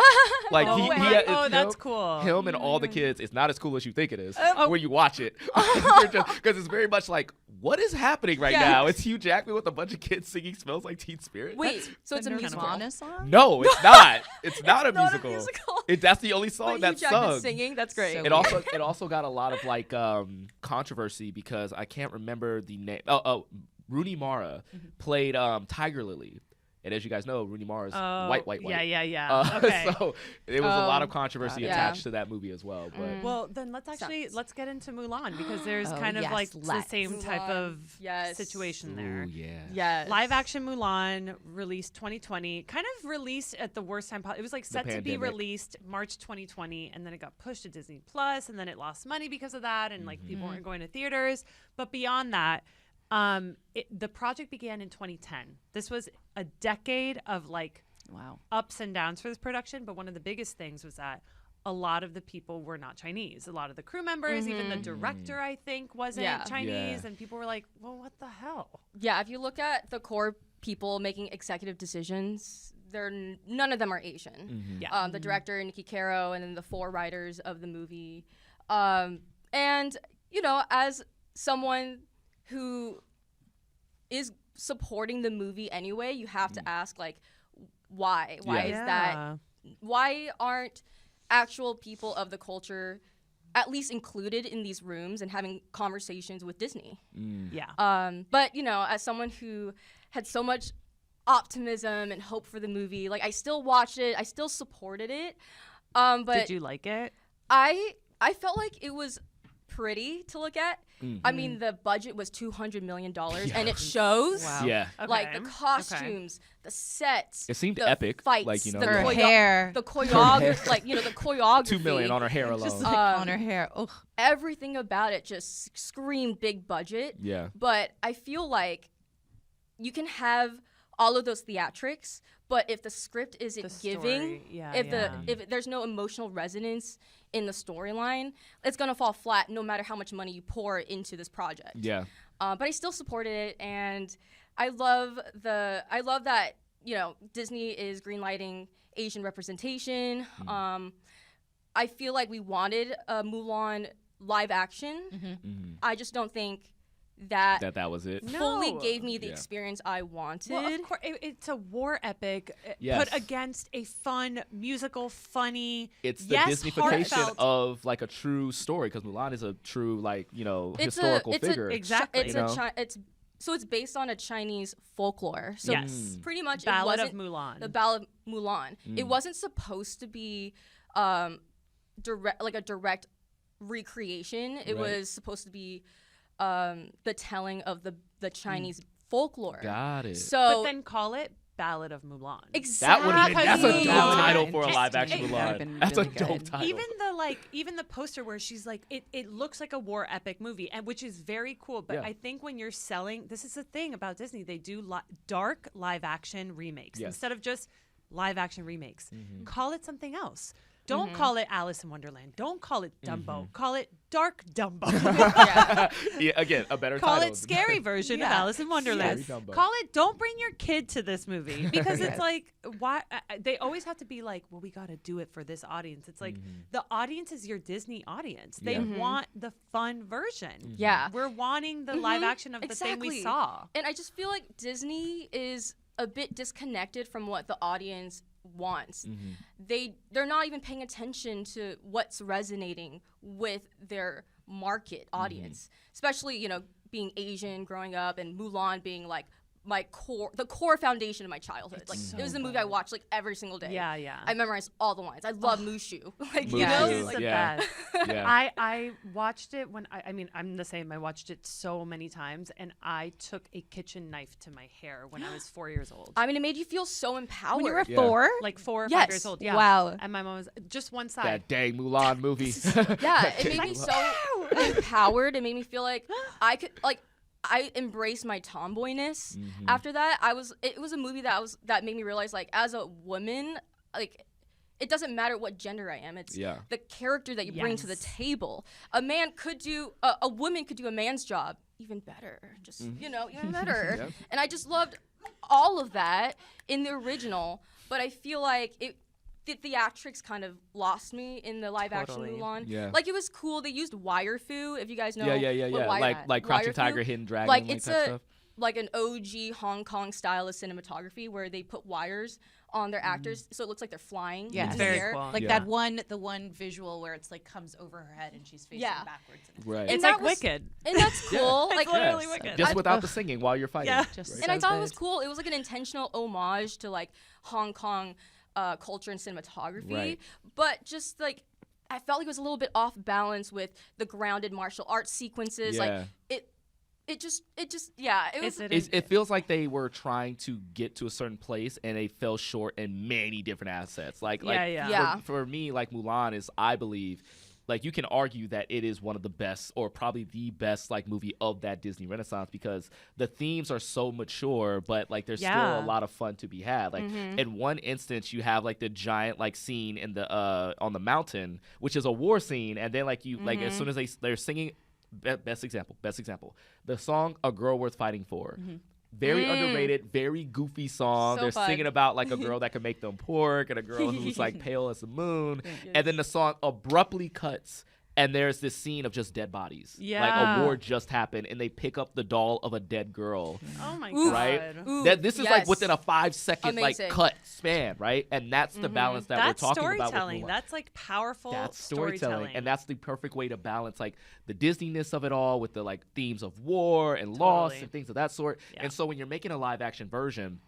Like Oh, he wow. it's Oh, that's him- cool. Him and all the kids. It's not as cool as you think it is Oh. when you watch it, because it's very much like, what is happening right Yeah. now? It's Hugh Jackman with a bunch of kids singing "Smells Like Teen Spirit." Wait, so it's a The musical. Nirvana song? No, it's not. It's not a Not a musical. musical. That's the only song But that's Hugh Jackman sung. singing, that's great. So It also got a lot of like controversy because I can't remember the name. Rooney Mara played Tiger Lily, and as you guys know, Rooney Mara's white. Yeah. Okay. So there was a lot of controversy Yeah. attached to that movie as well. But Well, then let's get into Mulan, because there's Oh, kind of yes, like the let's. same type Mulan. of Yes. situation there. ooh, yeah. Yes. Live action Mulan released 2020, kind of released at the worst time. It was like set to be pandemic. released March 2020, and then it got pushed to Disney Plus, and then it lost money because of that, and like people weren't going to theaters. But beyond that, the project began in 2010. This was a decade of like Wow. ups and downs for this production, but one of the biggest things was that a lot of the people were not Chinese. A lot of the crew members, even the director, I think, wasn't Yeah. Chinese, Yeah. and people were like, well, what the hell? Yeah, if you look at the core people making executive decisions, none of them are Asian. Yeah. The director, Nikki Caro, and then the 4 writers of the movie. And, as someone who is supporting the movie anyway, you have to ask, like, why? Why Yeah. is that? Why aren't actual people of the culture at least included in these rooms and having conversations with Disney? Yeah. But, as someone who had so much optimism and hope for the movie, like, I still watched it, I still supported it. But Did you like it? I felt like it was pretty to look at. I mean, the budget was $200 million, and it shows. Wow. Yeah. Like the costumes, the sets. It seemed the epic. Fights, Like, you know, the Her hair. the choreography, like the choreography. $2 million on her hair alone. Just like on her hair. Ugh. Everything about it just screamed big budget. Yeah. But I feel like you can have all of those theatrics, but if the script isn't The giving, story, if there's no emotional resonance in the storyline, it's gonna fall flat no matter how much money you pour into this project. Yeah. But I still supported it, and I love that Disney is greenlighting Asian representation. I feel like we wanted a Mulan live action. I just don't think that was it. fully No. gave me the experience I wanted. Well, of course, it's a war epic Yes. put against a fun, musical, funny. It's the yes, Disneyfication heartfelt. of like a true story, because Mulan is a true historical figure. Exactly. So it's based on a Chinese folklore. So Yes. pretty much Ballad it of wasn't Mulan. the Ballad of Mulan. It wasn't supposed to be direct recreation. It Right. was supposed to be the telling of the Chinese folklore. Got it. So But then call it Ballad of Mulan. exactly. That's a dope Yeah. title for a Interesting. live action That would've been Mulan. That's a really dope good. title. Even the poster where she's like, it looks like a war epic movie, and which is very cool. But Yeah. I think when you're selling, this is the thing about Disney, they do dark live action remakes Yes. instead of just live action remakes. Call it something else. Don't call it Alice in Wonderland. Don't call it Dumbo. Call it Dark Dumbo. Yeah, again, a better Call title. it scary version of Yeah. Alice in Wonderland. Scary Dumbo. Call it don't bring your kid to this movie, because Yes. it's like why they always have to be like, well, we got to do it for this audience. It's like the audience is your Disney audience. They Yeah. want the fun version. Yeah. We're wanting the live action of the thing we Exactly. saw. And I just feel like Disney is a bit disconnected from what the audience wants. They're not even paying attention to what's resonating with their market audience, especially being Asian growing up, and Mulan being like the core foundation of my childhood. Like so it was the movie I watched like every single day. Yeah, yeah. I memorized all the lines. I love Mushu. Like Mushu. Yeah, Mushu, it's the yeah. best. Yeah. I watched it when I mean I'm the same. I watched it so many times, and I took a kitchen knife to my hair when I was 4 years old. I mean, it made you feel so empowered. When you were Yeah. 4? Like 4 or Yes. 5 years old. Yeah. Wow. And my mom was just one side. That dang Mulan movie. Yeah, it made me so empowered. It made me feel like I embraced my tomboyness. After that, it was a movie that made me realize, like, as a woman, like, it doesn't matter what gender I am. It's Yeah. the character that you bring to the Yes. table. A woman could do a man's job even better. Just even better. Yep. And I just loved all of that in the original. But I feel like the theatrics kind of lost me in the live Totally. action Mulan. Yeah. Like, it was cool. They used wire fu, if you guys know. Yeah. what wire- Like wire Crouching fu. Tiger, Hidden Dragon, Like, like it's that stuff. like an OG Hong Kong style of cinematography where they put wires on their actors so it looks like they're flying. Yeah. into Very the air. cool. Like Yeah. the one visual where it's like comes over her head and she's facing Yeah. backwards. And Right. It's And like that was- Wicked. And that's cool. It's like, literally Yes. Wicked. Just without the singing while you're fighting. Yeah. Just and I so thought it was good. cool. It was like an intentional homage to like Hong Kong culture and cinematography. Right. But just like I felt like it was a little bit off balance with the grounded martial arts sequences. Yeah. Like it just it was It feels like they were trying to get to a certain place and they fell short in many different assets. Like Yeah. For me, like Mulan is, I believe, like you can argue that it is one of the best, or probably the best, like movie of that Disney Renaissance, because the themes are so mature, but like there's still Yeah. a lot of fun to be had. Like in one instance, you have like the giant like scene in the on the mountain, which is a war scene, and then like you like as soon as they're singing. Best example. The song "A Girl Worth Fighting For." Very underrated, very goofy song. So They're fun. singing about like a girl that can make them pork and a girl who's like pale as the moon. And then the song abruptly cuts. And there's this scene of just dead bodies. Like Yeah. a war just happened and they pick up the doll of a dead girl. Oh my Ooh. god. Right? Ooh, This is like yes. within a 5-second like Amazing. cut span, right? And that's the balance that That's we're talking about. storytelling. With Mulan. That's like powerful That's storytelling, and that's the perfect way to balance like the Disney-ness of it all with the like themes of war and loss Totally. and things of that sort. Yeah. And so when you're making a live-action version,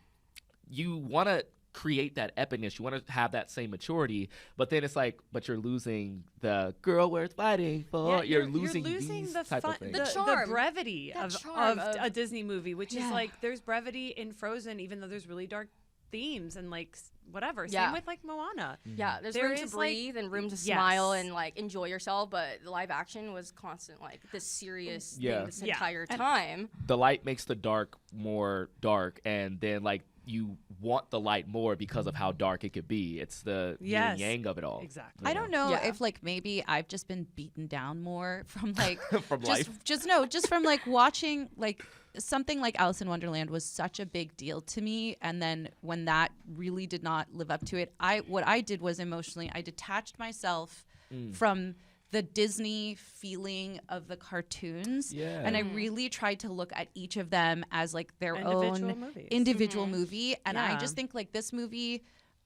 you want to create that epicness. You want to have that same maturity, but then it's like, but you're losing the girl worth fighting for. Yeah, you're losing these the fun, type of things. The the charm. brevity That of charm of of- a Disney movie, which is Yeah. like there's brevity in Frozen, even though there's really dark themes and like whatever. Yeah. Same with like Moana. Yeah, there's There room to is, like- breathe and room to Yes. smile and like enjoy yourself, but the live action was constant, like this serious Yeah. thing this Yeah. entire And- time. The light makes the dark more dark, and then like you want the light more because of how dark it could be. It's the yin Yes. and yang of it all. Exactly. I don't know Yeah. if like maybe I've just been beaten down more from like From just life. just from like watching like something like Alice in Wonderland was such a big deal to me, and then when that really did not live up to it, what I did was emotionally I detached myself from the Disney feeling of the cartoons, Yeah. and I really tried to look at each of them as like their Individual own movies. individual movie, and I Yeah. just think like this movie,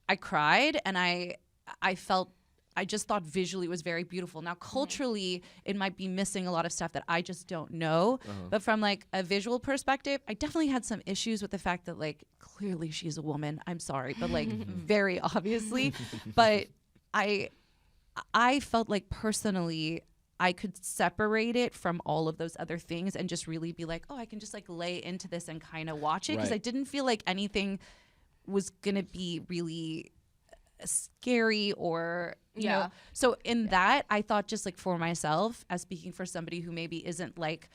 I cried and I felt. I just thought visually it was very beautiful. Now, culturally, it might be missing a lot of stuff that I just don't know. But from like a visual perspective, I definitely had some issues with the fact that like clearly she's a woman. I'm sorry, but like very obviously. But I felt like personally I could separate it from all of those other things and just really be like, oh, I can just like lay into this and kind of watch it, because Right. I didn't feel like anything was gonna be really scary or you know. Yeah. So in that, I thought just like for myself, as speaking for somebody who maybe isn't like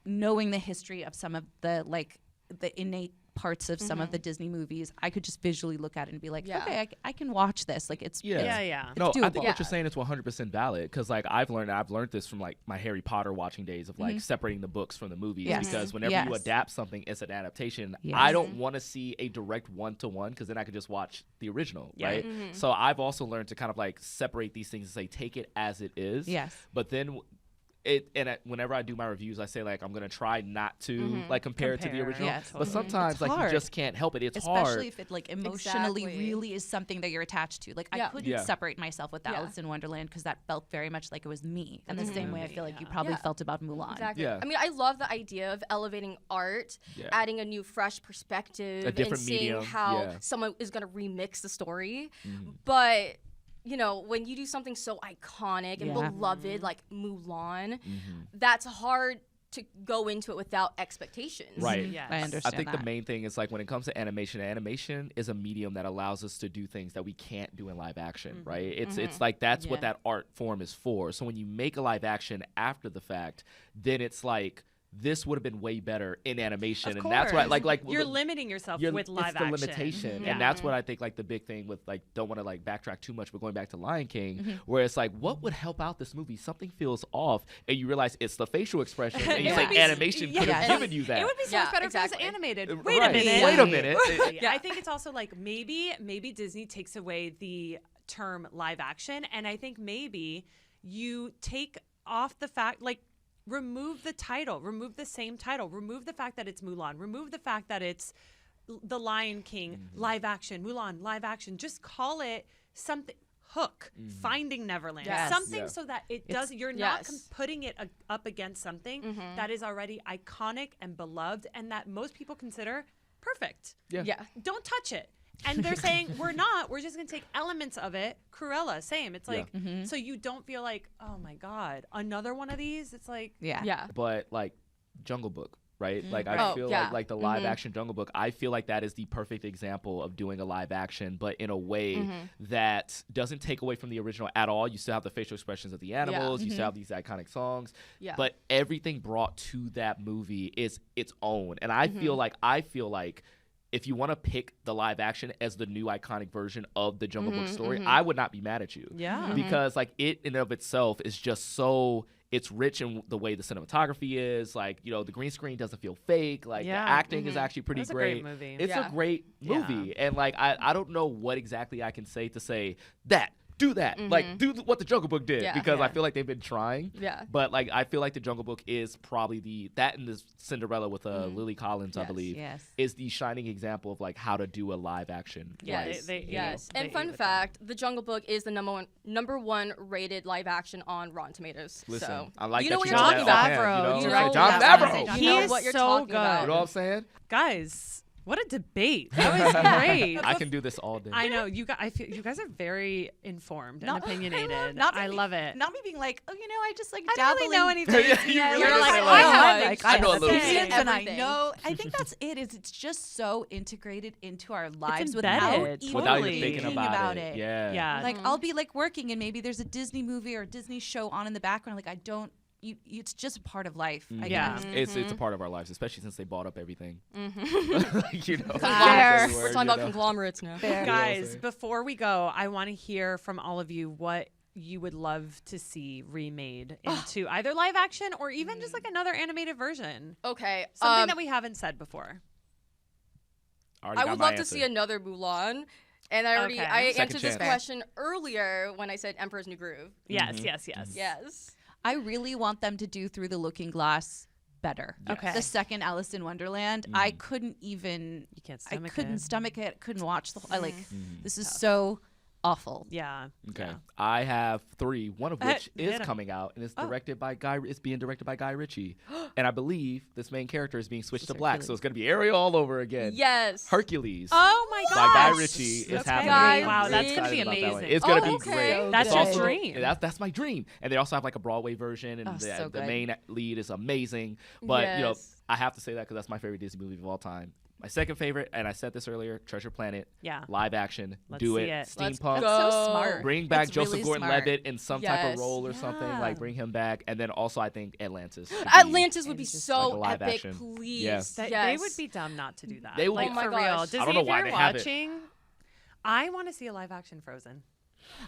knowing the history of some of the like the innate parts of some of the Disney movies, I could just visually look at it and be like, Yeah. okay, I can watch this. Like it's Yeah. Yeah, yeah. No, I think doable. what you're saying is 100% valid, because like I've learned this from like my Harry Potter watching days of like separating the books from the movies, Yes. because whenever you Yes. adapt something, it's an adaptation. Yes. I don't want to see a direct one-to-one, because then I could just watch the original, Yeah. right? So I've also learned to kind of like separate these things and say take it as it is. Yes. But then whenever I do my reviews, I say like I'm gonna try not to like compare it to the Compare. original. Yeah, But totally. sometimes It's like hard. you just can't help it. It's especially hard. if it like emotionally Exactly. really is something that you're attached to. Like I Yeah. couldn't Yeah. separate myself with Yeah. Alice in Wonderland because that felt very much like it was me, and the same way I feel like you Yeah. probably Yeah. felt about Mulan. Exactly. Yeah. I mean, I love the idea of elevating art, Yeah. adding a new, fresh perspective, A different and seeing medium, how yeah. someone is going to remix the story. But you know, when you do something so iconic and Yeah. beloved like Mulan, Mm-hmm. that's hard to go into it without expectations. Right. Yes. I understand I think that. the main thing is like when it comes to animation is a medium that allows us to do things that we can't do in live action, right? It's like that's what Yeah. that art form is for. So when you make a live action after the fact, then it's like this would have been way better in animation, Of and that's why course. like You're limiting yourself with live it's the action. limitation, Yeah. and that's what I think like the big thing with like don't want to like backtrack too much, but going back to Lion King, Mm-hmm. where it's like what would help out this movie? Something feels off, and you realize it's the facial expression, and you It say would be- animation could have yes. given you that. It would be so Yeah, much better if exactly. it was animated. Right. Wait a minute. Wait a minute. I think it's also like maybe Disney takes away the term live action, and I think maybe you take off the fact like remove the title, remove the same title, remove the fact that it's Mulan, remove the fact that it's The Lion King live action, Mulan live action. Just call it something. Hook, Finding Neverland, Yes. something Yeah. so that it does. You're not Yes. putting it up against something that is already iconic and beloved, and that most people consider perfect. Yeah. Don't touch it. And they're saying we're not. We're just gonna take elements of it. Cruella, same. It's like so you don't feel like, oh my god, another one of these. It's like Yeah. Yeah. But like Jungle Book, right? Like I Oh, feel yeah. like the live action Jungle Book, I feel like that is the perfect example of doing a live action, but in a way that doesn't take away from the original at all. You still have the facial expressions of the animals, you still have these iconic songs, Yeah. but everything brought to that movie is its own. And I feel like if you want to pick the live action as the new iconic version of the Jungle Book story, I would not be mad at you. Yeah. Because like it in and of itself is just so it's rich in the way the cinematography is. Like, you know, the green screen doesn't feel fake. Like Yeah. the acting is actually pretty That's a great. great movie. It's Yeah. a great movie. And like I don't know what exactly I can say to say that. Do that. Like do what the Jungle Book did. Yeah. Because I Yeah. feel like they've been trying. Yeah. But like I feel like the Jungle Book is probably that and the Cinderella with Lily Collins, I Yes. believe, Yes. is the shining example of like how to do a live action. Yeah, right. they- Yes. they And ate fun with fact, The Jungle Book is the number one rated live action on Rotten Tomatoes. Listen, so I like you that know what you you're know talking that about. offhand, Favreau, you you know? know John that Favreau. one. You know He is what you're so talking good. about. You know what I'm saying? guys, What a debate. That was great. I can do this all day. I know you guys. I feel you guys are very informed and opinionated. I me- love it. Not me being like, oh, I just like I don't dabbling. really know anything. Yeah, You're you're like, just oh, like, I have like, I know a little opinions bit. and I Everything. know. I think that's it. Is it's just so integrated into our lives embedded, Without totally. even thinking about it. Yeah. Yeah. Like I'll be like working and maybe there's a Disney movie or a Disney show on in the background. Like I don't. It's just a part of life. I Yeah. guess. It's a part of our lives, especially since they bought up everything. Fair. Everywhere, We're talking about conglomerates now. Fair. Guys, before we go, I want to hear from all of you what you would love to see remade into either live action or even just like another animated version. Okay. Something that we haven't said before. I would love to see another Mulan. And I Okay. answered this chance. question earlier when I said Emperor's New Groove. Yes, yes. Yes. I really want them to do Through the Looking Glass better. Okay. The second Alice in Wonderland, I couldn't even. You can't I stomach couldn't it. stomach it. Couldn't watch the. I like. This is so awful. Yeah. Okay. Yeah. I have 3, one of which hit is 'em. coming out and it's Oh. directed by It's being directed by Guy Ritchie. And I believe this main character is being switched to black, Hercules. so it's going to be Ariel all over again. Yes. Hercules. Oh my by gosh. Guy Ritchie is That's happening. great. I'm Wow, very that's gonna excited be about that one. amazing. It's gonna Oh, be okay. great. That's It's your also- dream. That's my dream. And they also have like a Broadway version, and Oh, so the good. main lead is amazing. But Yes. I have to say that because that's my favorite Disney movie of all time. My second favorite, and I said this earlier, Treasure Planet. Yeah. Live action. Let's do see it. it. Let's Steampunk. go. That's so smart. Bring back It's Joseph really Gordon-Levitt in some type of Yes. role or something. Yeah. Like bring him back, and then also I think Atlantis. should be- Atlantis would be It's just so like a live epic, action. please. Yeah. They Yes. would be dumb not to do that. They would like be- Oh my for gosh. real. I Disney, don't know if why you're they have it. watching, I want to see a live action Frozen.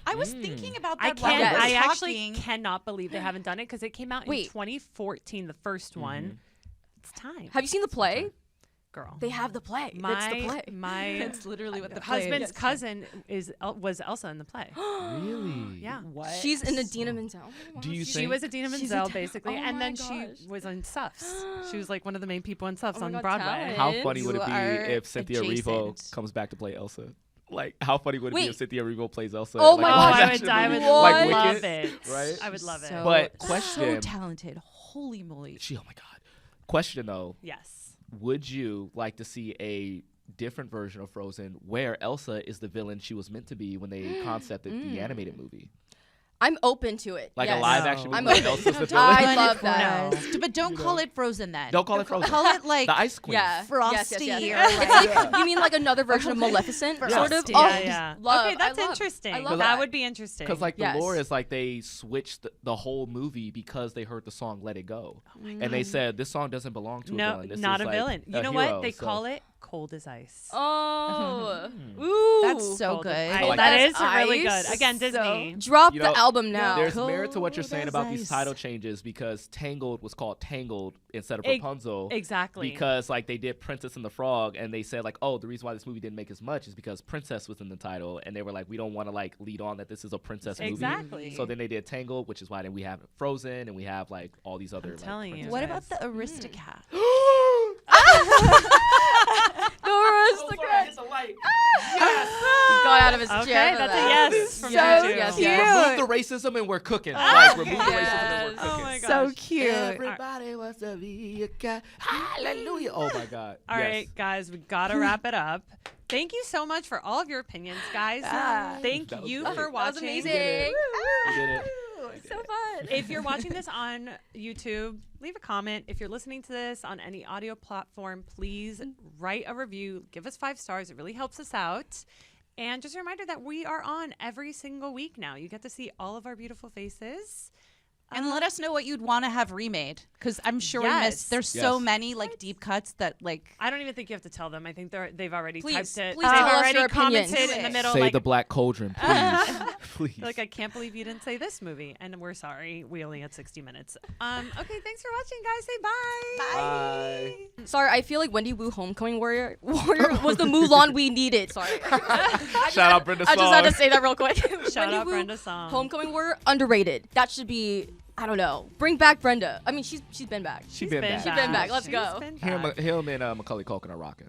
I was thinking about I that. while we can't. were I actually talking. cannot believe they haven't done it because it came out in Wait. 2014, the first one. It's time, Have you seen the play? girl. They have the play. That's the play. My That's literally what the play husband's is. cousin was Elsa in the play. Really? Yeah. What? She's in Adina Menzel. Do you She think was Adina She's Menzel a basically, oh and my then gosh. she was on Suffs. She was like one of the main people in Suffs Oh my on God, Broadway. talent. How funny would You it be are if Cynthia Erivo adjacent. comes back to play Elsa? Like, how funny would it be Wait. if Cynthia Erivo plays Elsa? Oh in, my like, a gosh. live I would, action I would movie? What? Like love Wicked, it. right? I would love it. So, But so question- talented. Holy moly. Oh my god. Question though, Yes. would you like to see a different version of Frozen where Elsa is the villain she was meant to be when they concepted the animated movie? I'm open to it. Like yes. a live action movie I'm where open. Elsa's the villain? I love Fun that. quest. But don't call it Frozen then. Don't call it Frozen. Call it like the Ice Queen. Yeah. Frosty Yes, or like, you mean like another version of Maleficent? Sort of? Frosty. Oh, Yeah, yeah. love. Okay, that's I love- interesting. I love that would be interesting. Because like the Yes. lore is like they switched the whole movie because they heard the song "Let It Go," and Mm. they said this song doesn't belong to a no, villain. This not is a like villain. You a know hero, what? They so- call it Cold as Ice. Oh. Ooh. That's so Cold as- good. I- Cold that as is really ice. good. Again, Disney. Drop You the know, album now. There's merit to what you're Cold saying as about these ice. title changes because Tangled was called Tangled instead of Ex- Rapunzel. Exactly. Because like they did Princess and the Frog, and they said like, oh, the reason why this movie didn't make as much is because Princess was in the title, and they were like, we don't want to like lead on that this is a princess movie. Exactly. So then they did Tangled, which is why then we have Frozen, and we have like all these other. I'm telling you. princess What movies. about the Aristocat? The Aristocrat. He got out of his chair. Okay, for that's a that. yes from So you. yes, cute. Remove the racism and we're cooking. Like remove the racism and we're Yes. cooking. Oh my gosh. So cute. Everybody wants to be a cat. Hallelujah. Oh my God. All Yes. right, guys, we gotta wrap it up. Thank you so much for all of your opinions, guys. Thank That was you great. for That was watching. amazing. We did it. So fun. If you're watching this on YouTube, leave a comment. If you're listening to this on any audio platform, please write a review. Give us 5 stars. It really helps us out. And just a reminder that we are on every single week now. You get to see all of our beautiful faces. And let us know what you'd want to have remade, because I'm sure we Yes. missed. There's so Yes. many like deep cuts that like. I don't even think you have to tell them. I think they've already Please, typed it. please They've tell us already your opinions. commented in the middle. Say like, the Black Cauldron, please. Please. like, I can't believe you didn't say this movie. And we're sorry. We only had 60 minutes. Okay, thanks for watching, guys. Say bye. Bye. Sorry, I feel like Wendy Wu Homecoming Warrior was the Mulan we needed. Sorry. Shout out Brenda I just had to Song. say that real quick. Shout Wendy out Wu, Brenda Song. Homecoming Warrior, underrated. That should be, I don't know. Bring back Brenda. I mean, she's been back. She been back. She's been back. Let's She's go. been Him, back. him and Macaulay Culkin are rocking.